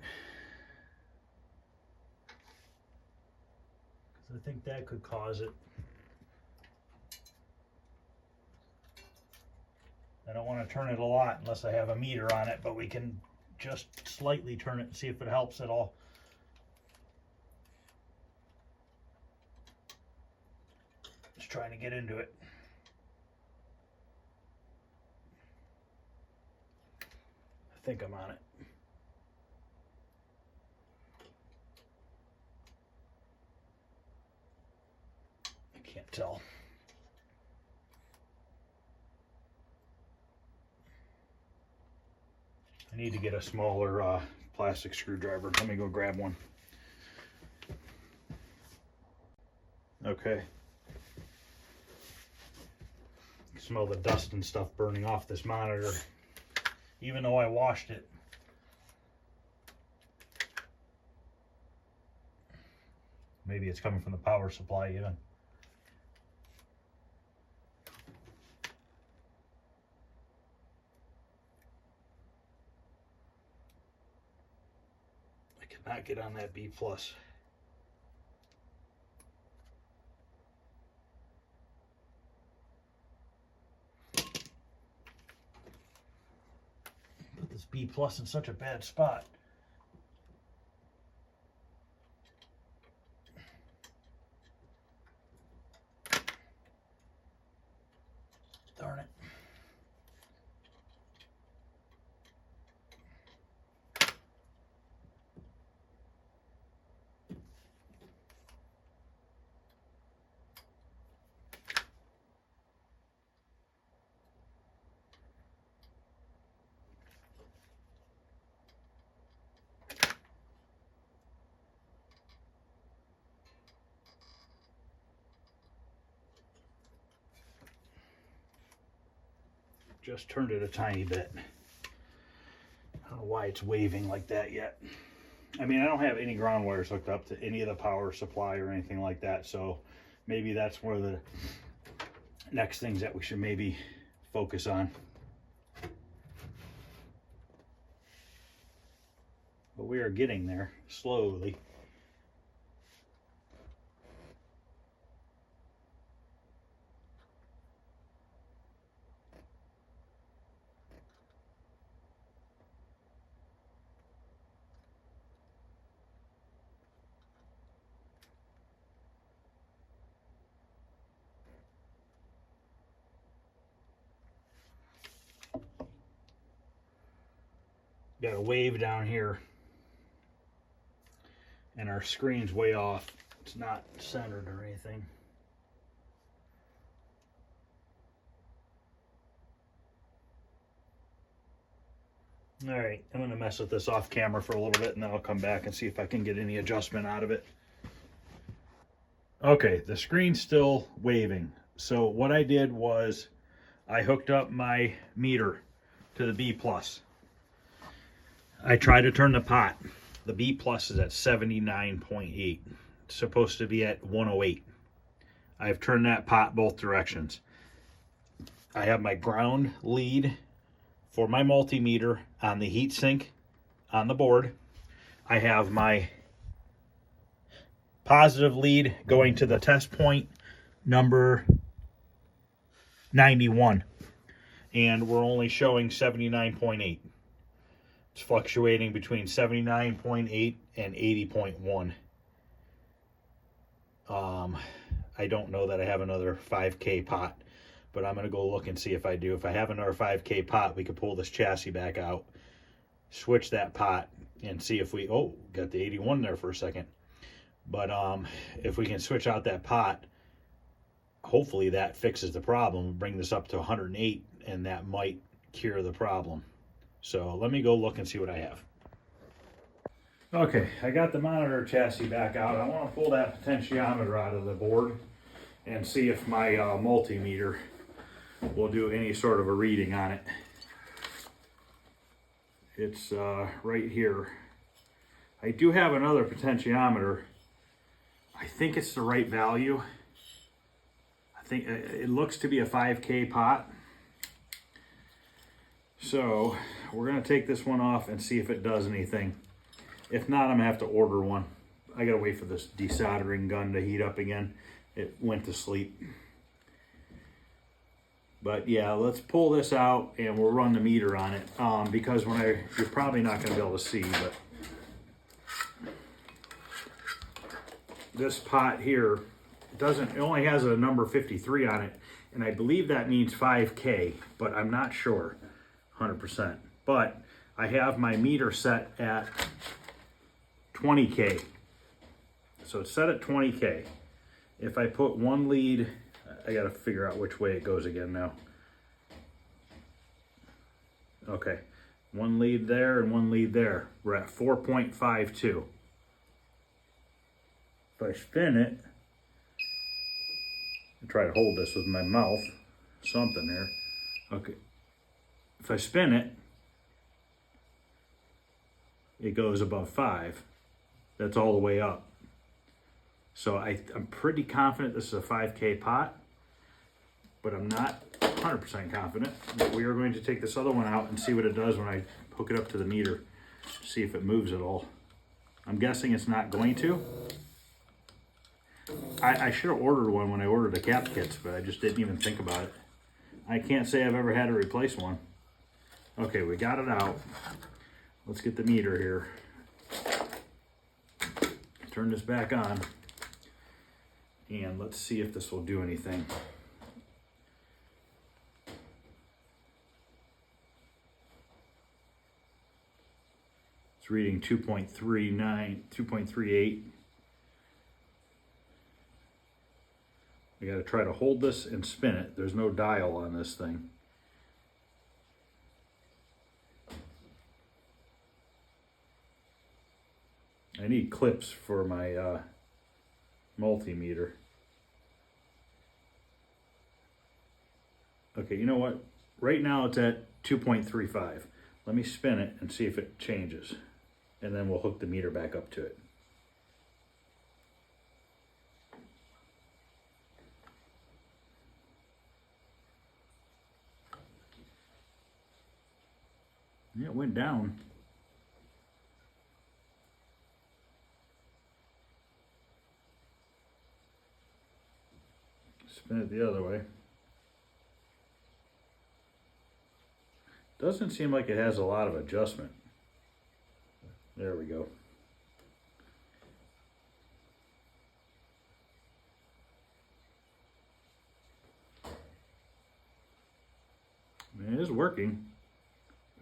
Because I think that could cause it. I don't want to turn it a lot unless I have a meter on it, but we can just slightly turn it and see if it helps at all. Just trying to get into it. I think I'm on it. I can't tell. I need to get a smaller plastic screwdriver. Let me go grab one. Okay. Smell the dust and stuff burning off this monitor, even though I washed it. Maybe it's coming from the power supply even. I cannot get on that B+. Put this B+ in such a bad spot. Darn it. Just turned it a tiny bit. I don't know why it's waving like that yet. I mean, I don't have any ground wires hooked up to any of the power supply or anything like that, so maybe that's one of the next things that we should maybe focus on. But we are getting there slowly. Got a wave down here, and our screen's way off. It's not centered or anything. All right, I'm gonna mess with this off camera for a little bit, and then I'll come back and see if I can get any adjustment out of it. Okay, the screen's still waving. So what I did was I hooked up my meter to the B+. I tried to turn the pot. The B+ is at 79.8. It's supposed to be at 108. I've turned that pot both directions. I have my ground lead for my multimeter on the heatsink on the board. I have my positive lead going to the test point number 91. And we're only showing 79.8. It's fluctuating between 79.8 and 80.1. I don't know that I have another 5K pot, but I'm going to go look and see if I do. If I have another 5K pot, we could pull this chassis back out, switch that pot, and see if we, oh, got the 81 there for a second. But if we can switch out that pot, hopefully that fixes the problem. Bring this up to 108, and that might cure the problem. So let me go look and see what I have. Okay, I got the monitor chassis back out. I want to pull that potentiometer out of the board and see if my multimeter will do any sort of a reading on it. It's right here. I do have another potentiometer. I think it's the right value. I think it looks to be a 5K pot. So we're going to take this one off and see if it does anything. If not, I'm going to have to order one. I got to wait for this desoldering gun to heat up again. It went to sleep. But yeah, let's pull this out and we'll run the meter on it. Because you're probably not going to be able to see, but this pot here, it only has a number 53 on it. And I believe that means 5K, but I'm not sure 100%. But I have my meter set at 20K. So it's set at 20K. If I put one lead, I got to figure out which way it goes again now. Okay, one lead there and one lead there. We're at 4.52. If I spin it, I try to hold this with my mouth something there. Okay, if I spin it, it goes above 5. That's all the way up. So I'm pretty confident this is a 5K pot, but I'm not 100% confident. But we are going to take this other one out and see what it does when I hook it up to the meter, see if it moves at all. I'm guessing it's not going to. I should have ordered one when I ordered the cap kits, but I just didn't even think about it. I can't say I've ever had to replace one. Okay, we got it out. Let's get the meter here. Turn this back on. And let's see if this will do anything. It's reading 2.39, 2.38. I got to try to hold this and spin it. There's no dial on this thing. I need clips for my multimeter. Okay, you know what? Right now it's at 2.35. Let me spin it and see if it changes. And then we'll hook the meter back up to it. Yeah, it went down. Spin it the other way. Doesn't seem like it has a lot of adjustment. There we go. It is working.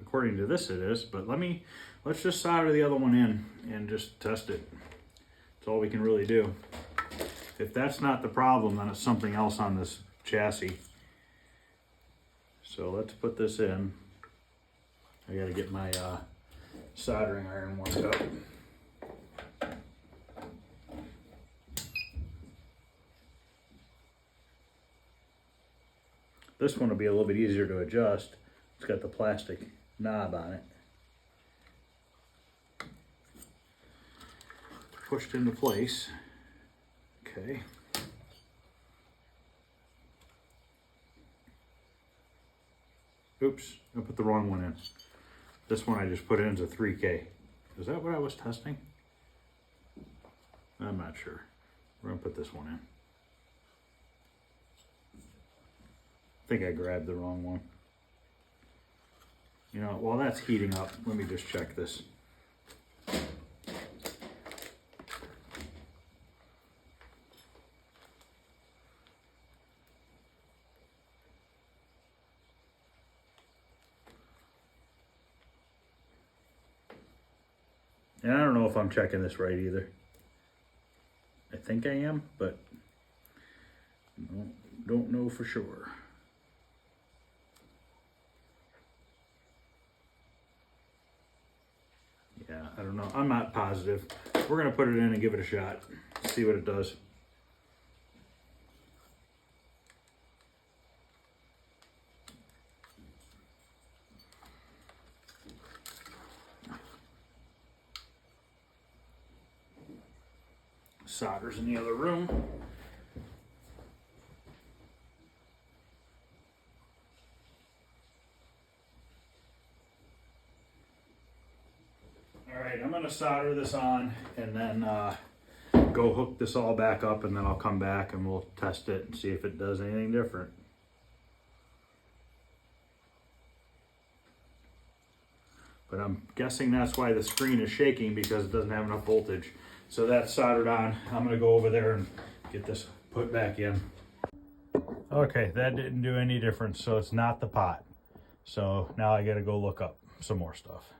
According to this it is, but let's just solder the other one in and just test it. That's all we can really do. If that's not the problem, then it's something else on this chassis. So let's put this in. I gotta get my soldering iron warmed up. This one will be a little bit easier to adjust. It's got the plastic knob on it. Pushed into place. Okay. Oops, I put the wrong one in. This one I just put in as a 3K. Is that what I was testing? I'm not sure. We're gonna put this one in. I think I grabbed the wrong one. You know, while that's heating up, let me just check this. And I don't know if I'm checking this right either. I think I am, but don't know for sure. Yeah, I don't know. I'm not positive. We're gonna put it in and give it a shot. See what it does. Solder's in the other room. All right, I'm gonna solder this on and then go hook this all back up, and then I'll come back and we'll test it and see if it does anything different. But I'm guessing that's why the screen is shaking, because it doesn't have enough voltage. So that's soldered on. I'm gonna go over there and get this put back in. Okay, that didn't do any difference, so it's not the pot. So now I gotta go look up some more stuff.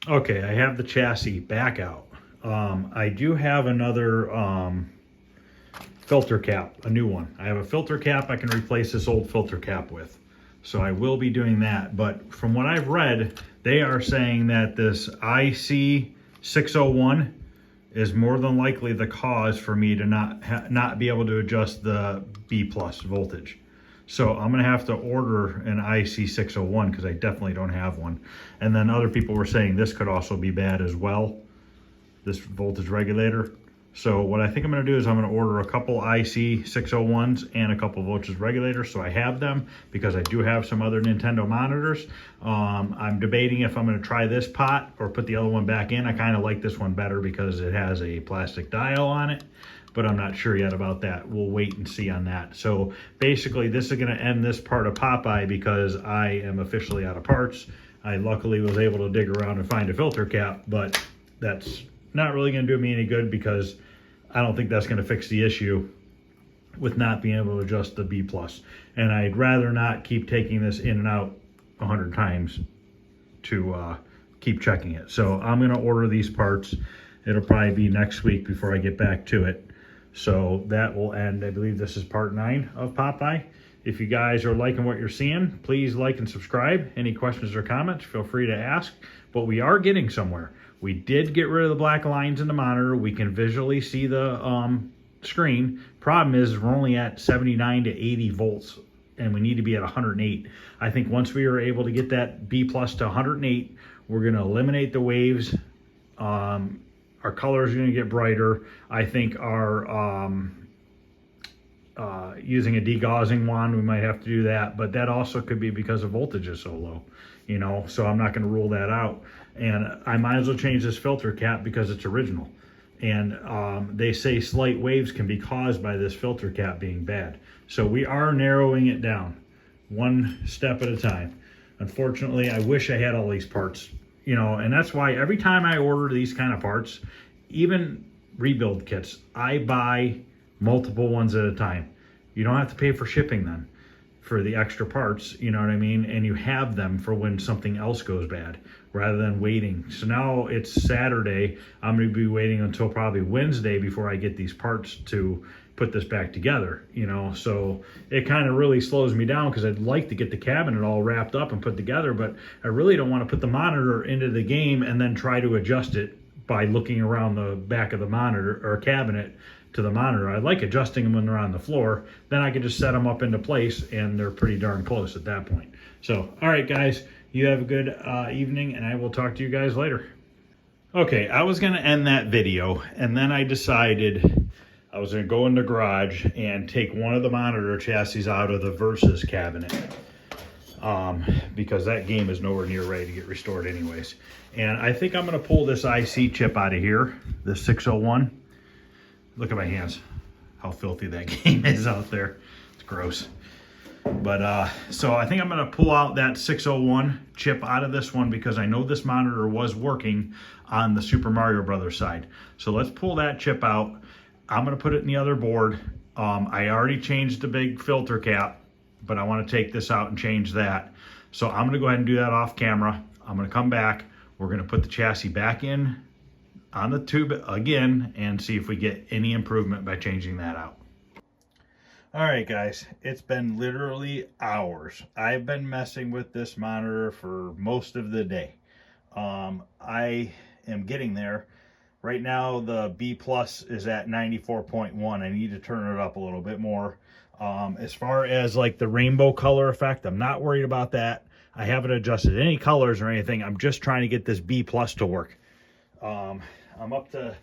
Okay, I have the chassis back out. I do have another filter cap, a new one. I have a filter cap I can replace this old filter cap with. So I will be doing that. But from what I've read, they are saying that this IC601 is more than likely the cause for me to not be able to adjust the B plus voltage. So I'm gonna have to order an IC601 because I definitely don't have one. And then other people were saying this could also be bad as well, this voltage regulator. So what I think I'm going to do is I'm going to order a couple IC601s and a couple voltage regulators so I have them, because I do have some other Nintendo monitors. I'm debating if I'm going to try this pot or put the other one back in. I kind of like this one better because it has a plastic dial on it, but I'm not sure yet about that. We'll wait and see on that. So basically this is going to end this part of Popeye because I am officially out of parts. I luckily was able to dig around and find a filter cap, but that's not really going to do me any good because I don't think that's going to fix the issue with not being able to adjust the B+. And I'd rather not keep taking this in and out 100 times to keep checking it. So I'm going to order these parts. It'll probably be next week before I get back to it. So that will end. I believe this is part 9 of Popeye. If you guys are liking what you're seeing, please like and subscribe. Any questions or comments, feel free to ask. But we are getting somewhere. We did get rid of the black lines in the monitor. We can visually see the screen. Problem is we're only at 79 to 80 volts and we need to be at 108. I think once we are able to get that B+ to 108, we're going to eliminate the waves. Our colors are going to get brighter. I think our using a degaussing wand, we might have to do that, but that also could be because the voltage is so low, you know, so I'm not going to rule that out. And I might as well change this filter cap because it's original. And they say slight waves can be caused by this filter cap being bad. So we are narrowing it down one step at a time. Unfortunately, I wish I had all these parts, you know, and that's why every time I order these kind of parts, even rebuild kits, I buy multiple ones at a time. You don't have to pay for shipping then for the extra parts, you know what I mean? And you have them for when something else goes bad rather than waiting. So now it's Saturday. I'm going to be waiting until probably Wednesday before I get these parts to put this back together, you know? So it kind of really slows me down because I'd like to get the cabinet all wrapped up and put together, but I really don't want to put the monitor into the game and then try to adjust it by looking around the back of the monitor or cabinet to the monitor. I like adjusting them when they're on the floor. Then I can just set them up into place and they're pretty darn close at that point. So, all right, guys, you have a good evening and I will talk to you guys later. Okay, I was going to end that video and then I decided I was going to go in the garage and take one of the monitor chassis out of the Versus cabinet because that game is nowhere near ready to get restored anyways. And I think I'm going to pull this IC chip out of here, the 601. Look at my hands, how filthy that game is out there. It's gross. But so I think I'm going to pull out that 601 chip out of this one because I know this monitor was working on the Super Mario Brothers side. So let's pull that chip out. I'm going to put it in the other board. I already changed the big filter cap, but I want to take this out and change that. So I'm going to go ahead and do that off camera. I'm going to come back. We're going to put the chassis back in on the tube again and see if we get any improvement by changing that out. All right, guys, it's been literally hours. I've been messing with this monitor for most of the day. I am getting there. Right now, the B+ is at 94.1. I need to turn it up a little bit more. As far as like the rainbow color effect, I'm not worried about that. I haven't adjusted any colors or anything. I'm just trying to get this B+ to work. I'm up to,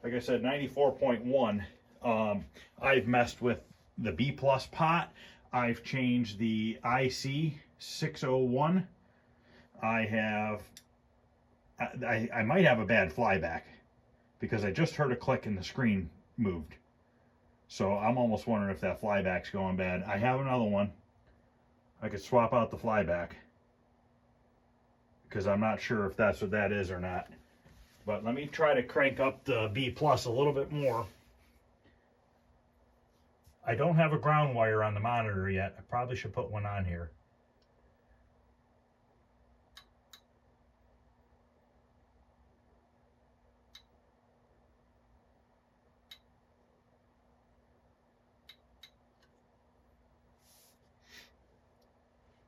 like I said, 94.1. I've messed with the B+ pot. I've changed the IC 601. I might have a bad flyback because I just heard a click and the screen moved. So I'm almost wondering if that flyback's going bad. I have another one. I could swap out the flyback because I'm not sure if that's what that is or not. But let me try to crank up the B+ a little bit more. I don't have a ground wire on the monitor yet. I probably should put one on here.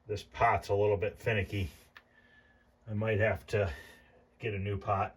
This pot's a little bit finicky. I might have to get a new pot.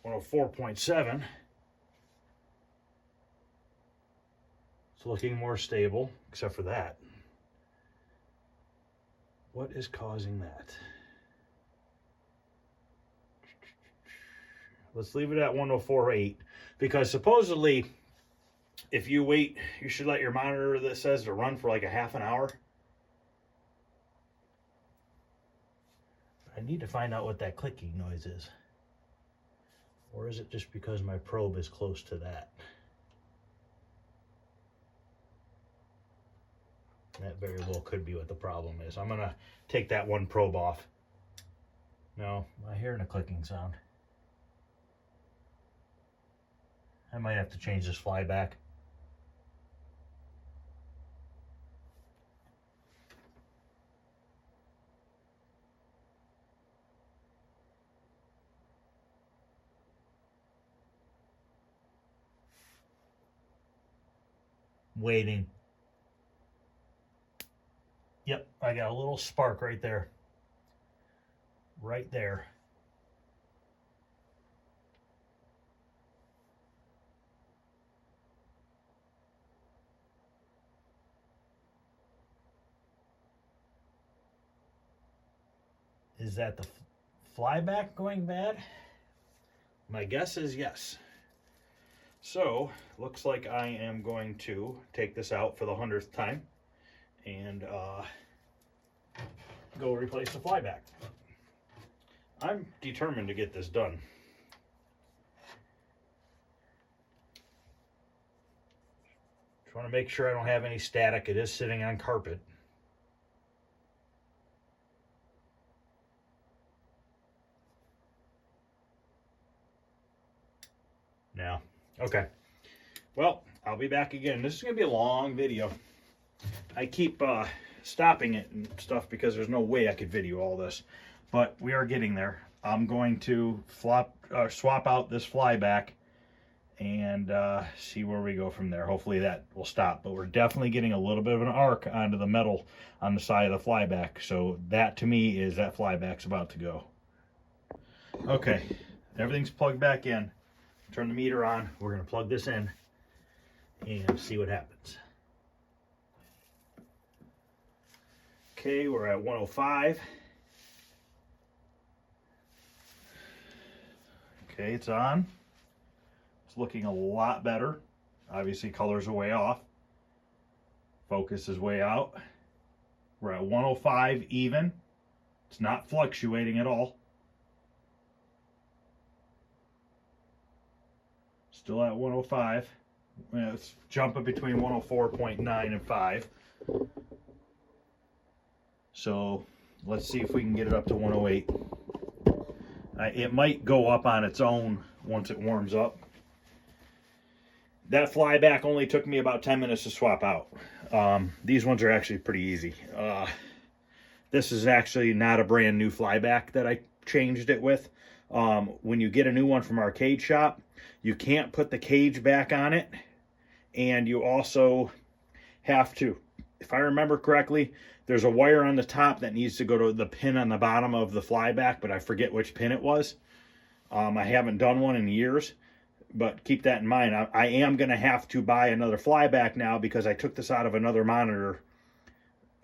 104.7. It's looking more stable, except for that. What is causing that? Let's leave it at 104.8, because supposedly if you wait, you should let your monitor that says to run for like a half an hour. I need to find out what that clicking noise is. Or is it just because my probe is close to that? That very well could be what the problem is. I'm gonna take that one probe off. No, I'm hearing a clicking sound. I might have to change this flyback. Waiting. Yep, I got a little spark right there. Right there. Is that the flyback going bad? My guess is yes. So, looks like I am going to take this out for the 100th time and go replace the flyback. I'm determined to get this done. Just want to make sure I don't have any static. It is sitting on carpet. Now, okay. Well, I'll be back again. This is going to be a long video. I keep stopping it and stuff because there's no way I could video all this. But we are getting there. I'm going to swap out this flyback and see where we go from there. Hopefully that will stop. But we're definitely getting a little bit of an arc onto the metal on the side of the flyback. So that to me is that flyback's about to go. Okay, everything's plugged back in. Turn the meter on. We're going to plug this in and see what happens. Okay, we're at 105. Okay, it's on. It's looking a lot better. Obviously, colors are way off. Focus is way out. We're at 105 even. It's not fluctuating at all. Still at 105. It's jumping between 104.9 and 5. So let's see if we can get it up to 108. It might go up on its own once it warms up. That flyback only took me about 10 minutes to swap out. These ones are actually pretty easy. This is actually not a brand new flyback that I changed it with. When you get a new one from Arcade Shop, you can't put the cage back on it, and you also have to, if I remember correctly, there's a wire on the top that needs to go to the pin on the bottom of the flyback, but I forget which pin it was. I haven't done one in years, but keep that in mind. I am going to have to buy another flyback now because I took this out of another monitor,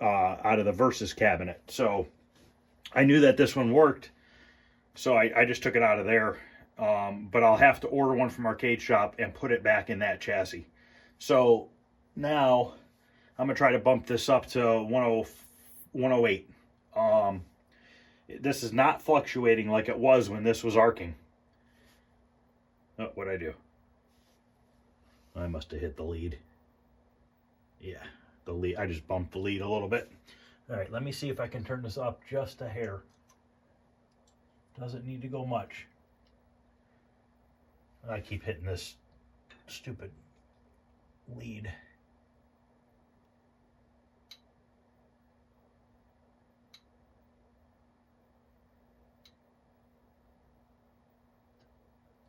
out of the Versus cabinet. So I knew that this one worked, so I just took it out of there. But I'll have to order one from Arcade Shop and put it back in that chassis. So now I'm going to try to bump this up to 108. This is not fluctuating like it was when this was arcing. Oh, what'd I do? I must have hit the lead. Yeah, the lead. I just bumped the lead a little bit. All right, let me see if I can turn this up just a hair. Doesn't need to go much. I keep hitting this stupid lead.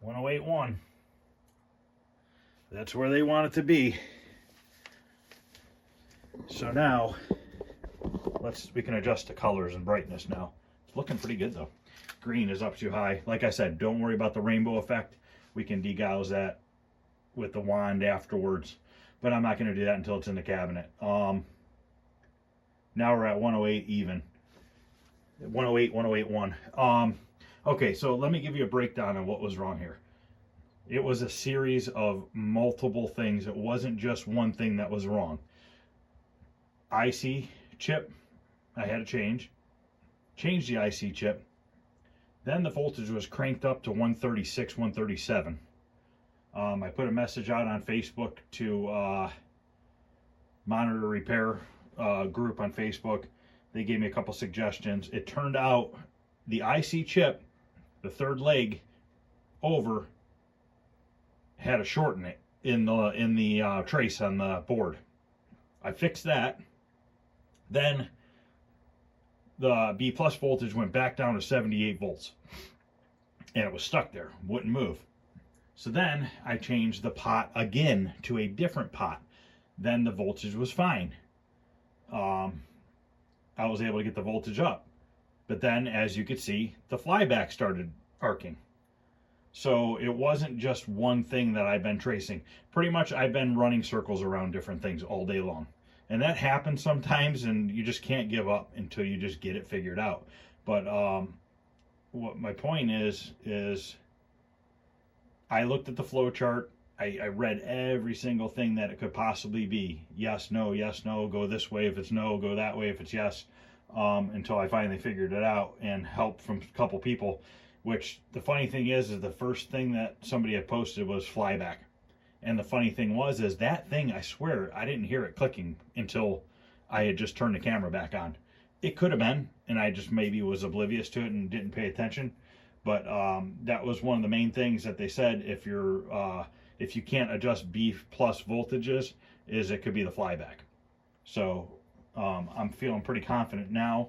.108.1. That's where they want it to be. So now we can adjust the colors and brightness now. Looking pretty good though. Green is up too high. Like I said, don't worry about the rainbow effect. We can degauss that with the wand afterwards, but I'm not going to do that until it's in the cabinet. Now we're at 108 even. 108, 108.1. Okay, so let me give you a breakdown of what was wrong here. It was a series of multiple things. It wasn't just one thing that was wrong. IC chip, I had to change the IC chip. Then the voltage was cranked up to 136, 137. I put a message out on Facebook to monitor repair group on Facebook. They gave me a couple suggestions. It turned out the IC chip, the third leg over, had a short in it in the trace on the board. I fixed that. Then the B plus voltage went back down to 78 volts, and it was stuck there, wouldn't move. So then I changed the pot again to a different pot. Then the voltage was fine. I was able to get the voltage up. But then, as you could see, the flyback started arcing. So it wasn't just one thing that I've been tracing. Pretty much I've been running circles around different things all day long. And that happens sometimes, and you just can't give up until you just get it figured out. But what my point is I looked at the flow chart. I read every single thing that it could possibly be. Yes, no, go this way if it's no, go that way if it's yes, until I finally figured it out, and help from a couple people. Which the funny thing is the first thing that somebody had posted was flyback. And the funny thing was that thing, I swear, I didn't hear it clicking until I had just turned the camera back on. It could have been, and I just maybe was oblivious to it and didn't pay attention. But that was one of the main things that they said, if you can't adjust B plus voltages, is it could be the flyback. So I'm feeling pretty confident now.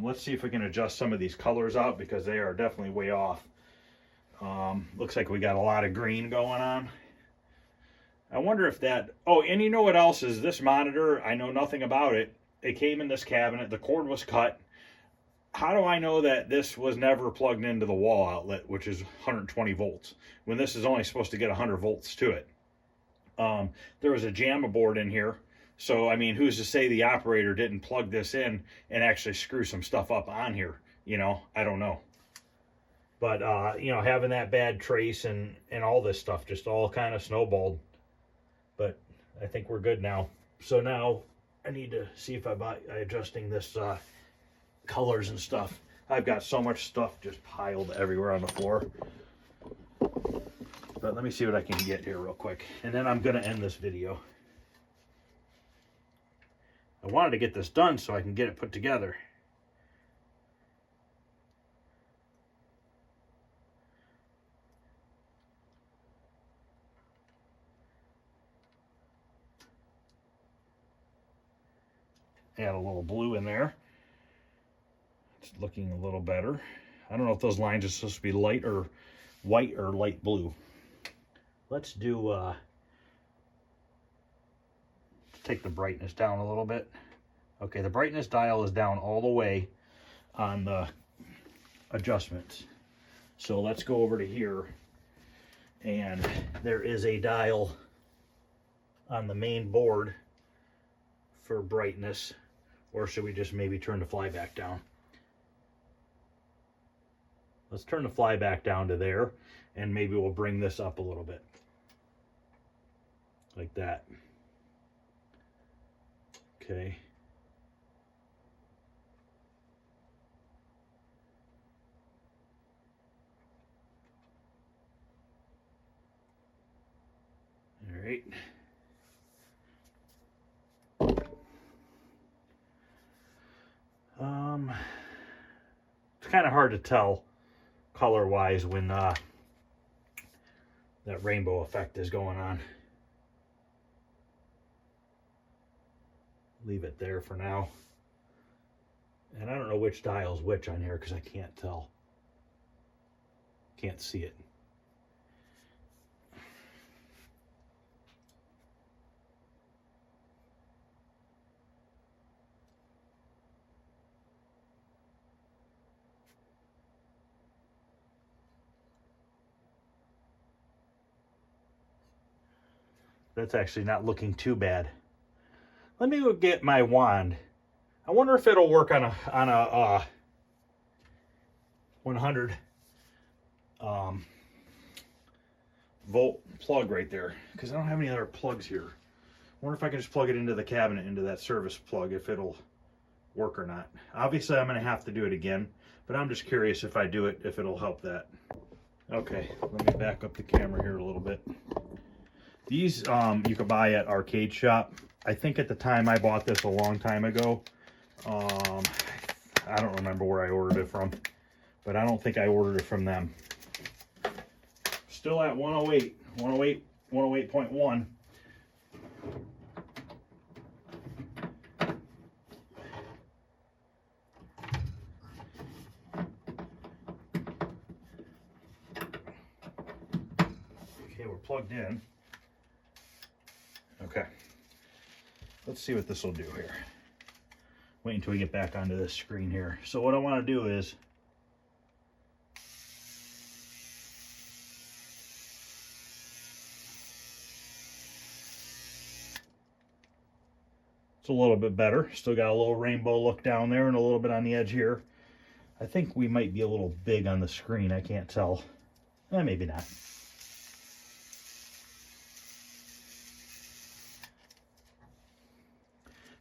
Let's see if we can adjust some of these colors out, because they are definitely way off. Looks like we got a lot of green going on. I wonder if that... Oh, and you know what else is this monitor? I know nothing about it. It came in this cabinet. The cord was cut. How do I know that this was never plugged into the wall outlet, which is 120 volts, when this is only supposed to get 100 volts to it? There was a JAMA board in here. So, I mean, who's to say the operator didn't plug this in and actually screw some stuff up on here? You know, I don't know. But, you know, having that bad trace and all this stuff just all kind of snowballed. But I think we're good now. So now I need to see if I'm adjusting this colors and stuff. I've got so much stuff just piled everywhere on the floor. But let me see what I can get here real quick. And then I'm going to end this video. I wanted to get this done so I can get it put together. Add a little blue in there. It's looking a little better. I don't know if those lines are supposed to be light or white or light blue. Let's do take the brightness down a little bit. Okay, the brightness dial is down all the way on the adjustments. So let's go over to here, and there is a dial on the main board for brightness. Or should we just maybe turn the flyback down? Let's turn the flyback down to there, and maybe we'll bring this up a little bit. Like that. Okay. All right. It's kind of hard to tell color-wise when that rainbow effect is going on. Leave it there for now. And I don't know which dial's which on here because I can't tell. Can't see it. That's actually not looking too bad. Let me go get my wand. I wonder if it'll work on a 100 volt plug right there, because I don't have any other plugs here. I wonder if I can just plug it into the cabinet, into that service plug, if it'll work or not. Obviously I'm going to have to do it again, but I'm just curious if I do it, if it'll help that. Okay, let me back up the camera here a little bit. These you could buy at Arcade Shop. I think at the time I bought this a long time ago. I don't remember where I ordered it from, but I don't think I ordered it from them. Still at 108, 108.1. Okay, we're plugged in. Okay, let's see what this will do here. Wait until we get back onto this screen here. So what I want to do is it's a little bit better. Still got a little rainbow look down there and a little bit on the edge here. I think we might be a little big on the screen. I can't tell. Maybe not.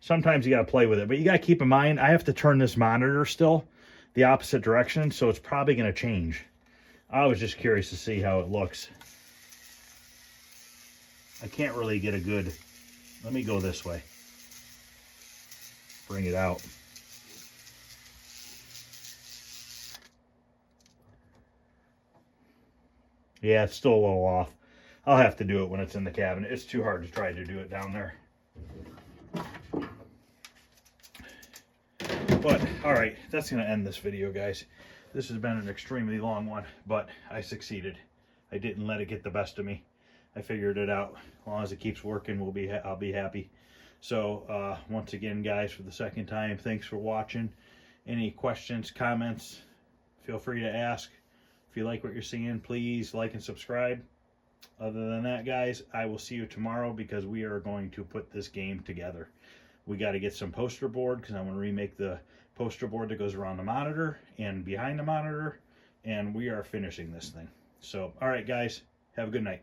Sometimes you got to play with it, but you got to keep in mind, I have to turn this monitor still the opposite direction, so it's probably going to change. I was just curious to see how it looks. I can't really get a good... Let me go this way. Bring it out. Yeah, it's still a little off. I'll have to do it when it's in the cabinet. It's too hard to try to do it down there. But, alright, that's going to end this video, guys. This has been an extremely long one, but I succeeded. I didn't let it get the best of me. I figured it out. As long as it keeps working, I'll be happy. So, once again, guys, for the second time, thanks for watching. Any questions, comments, feel free to ask. If you like what you're seeing, please like and subscribe. Other than that, guys, I will see you tomorrow because we are going to put this game together. We got to get some poster board because I'm going to remake the poster board that goes around the monitor and behind the monitor, and we are finishing this thing. So, all right, guys, have a good night.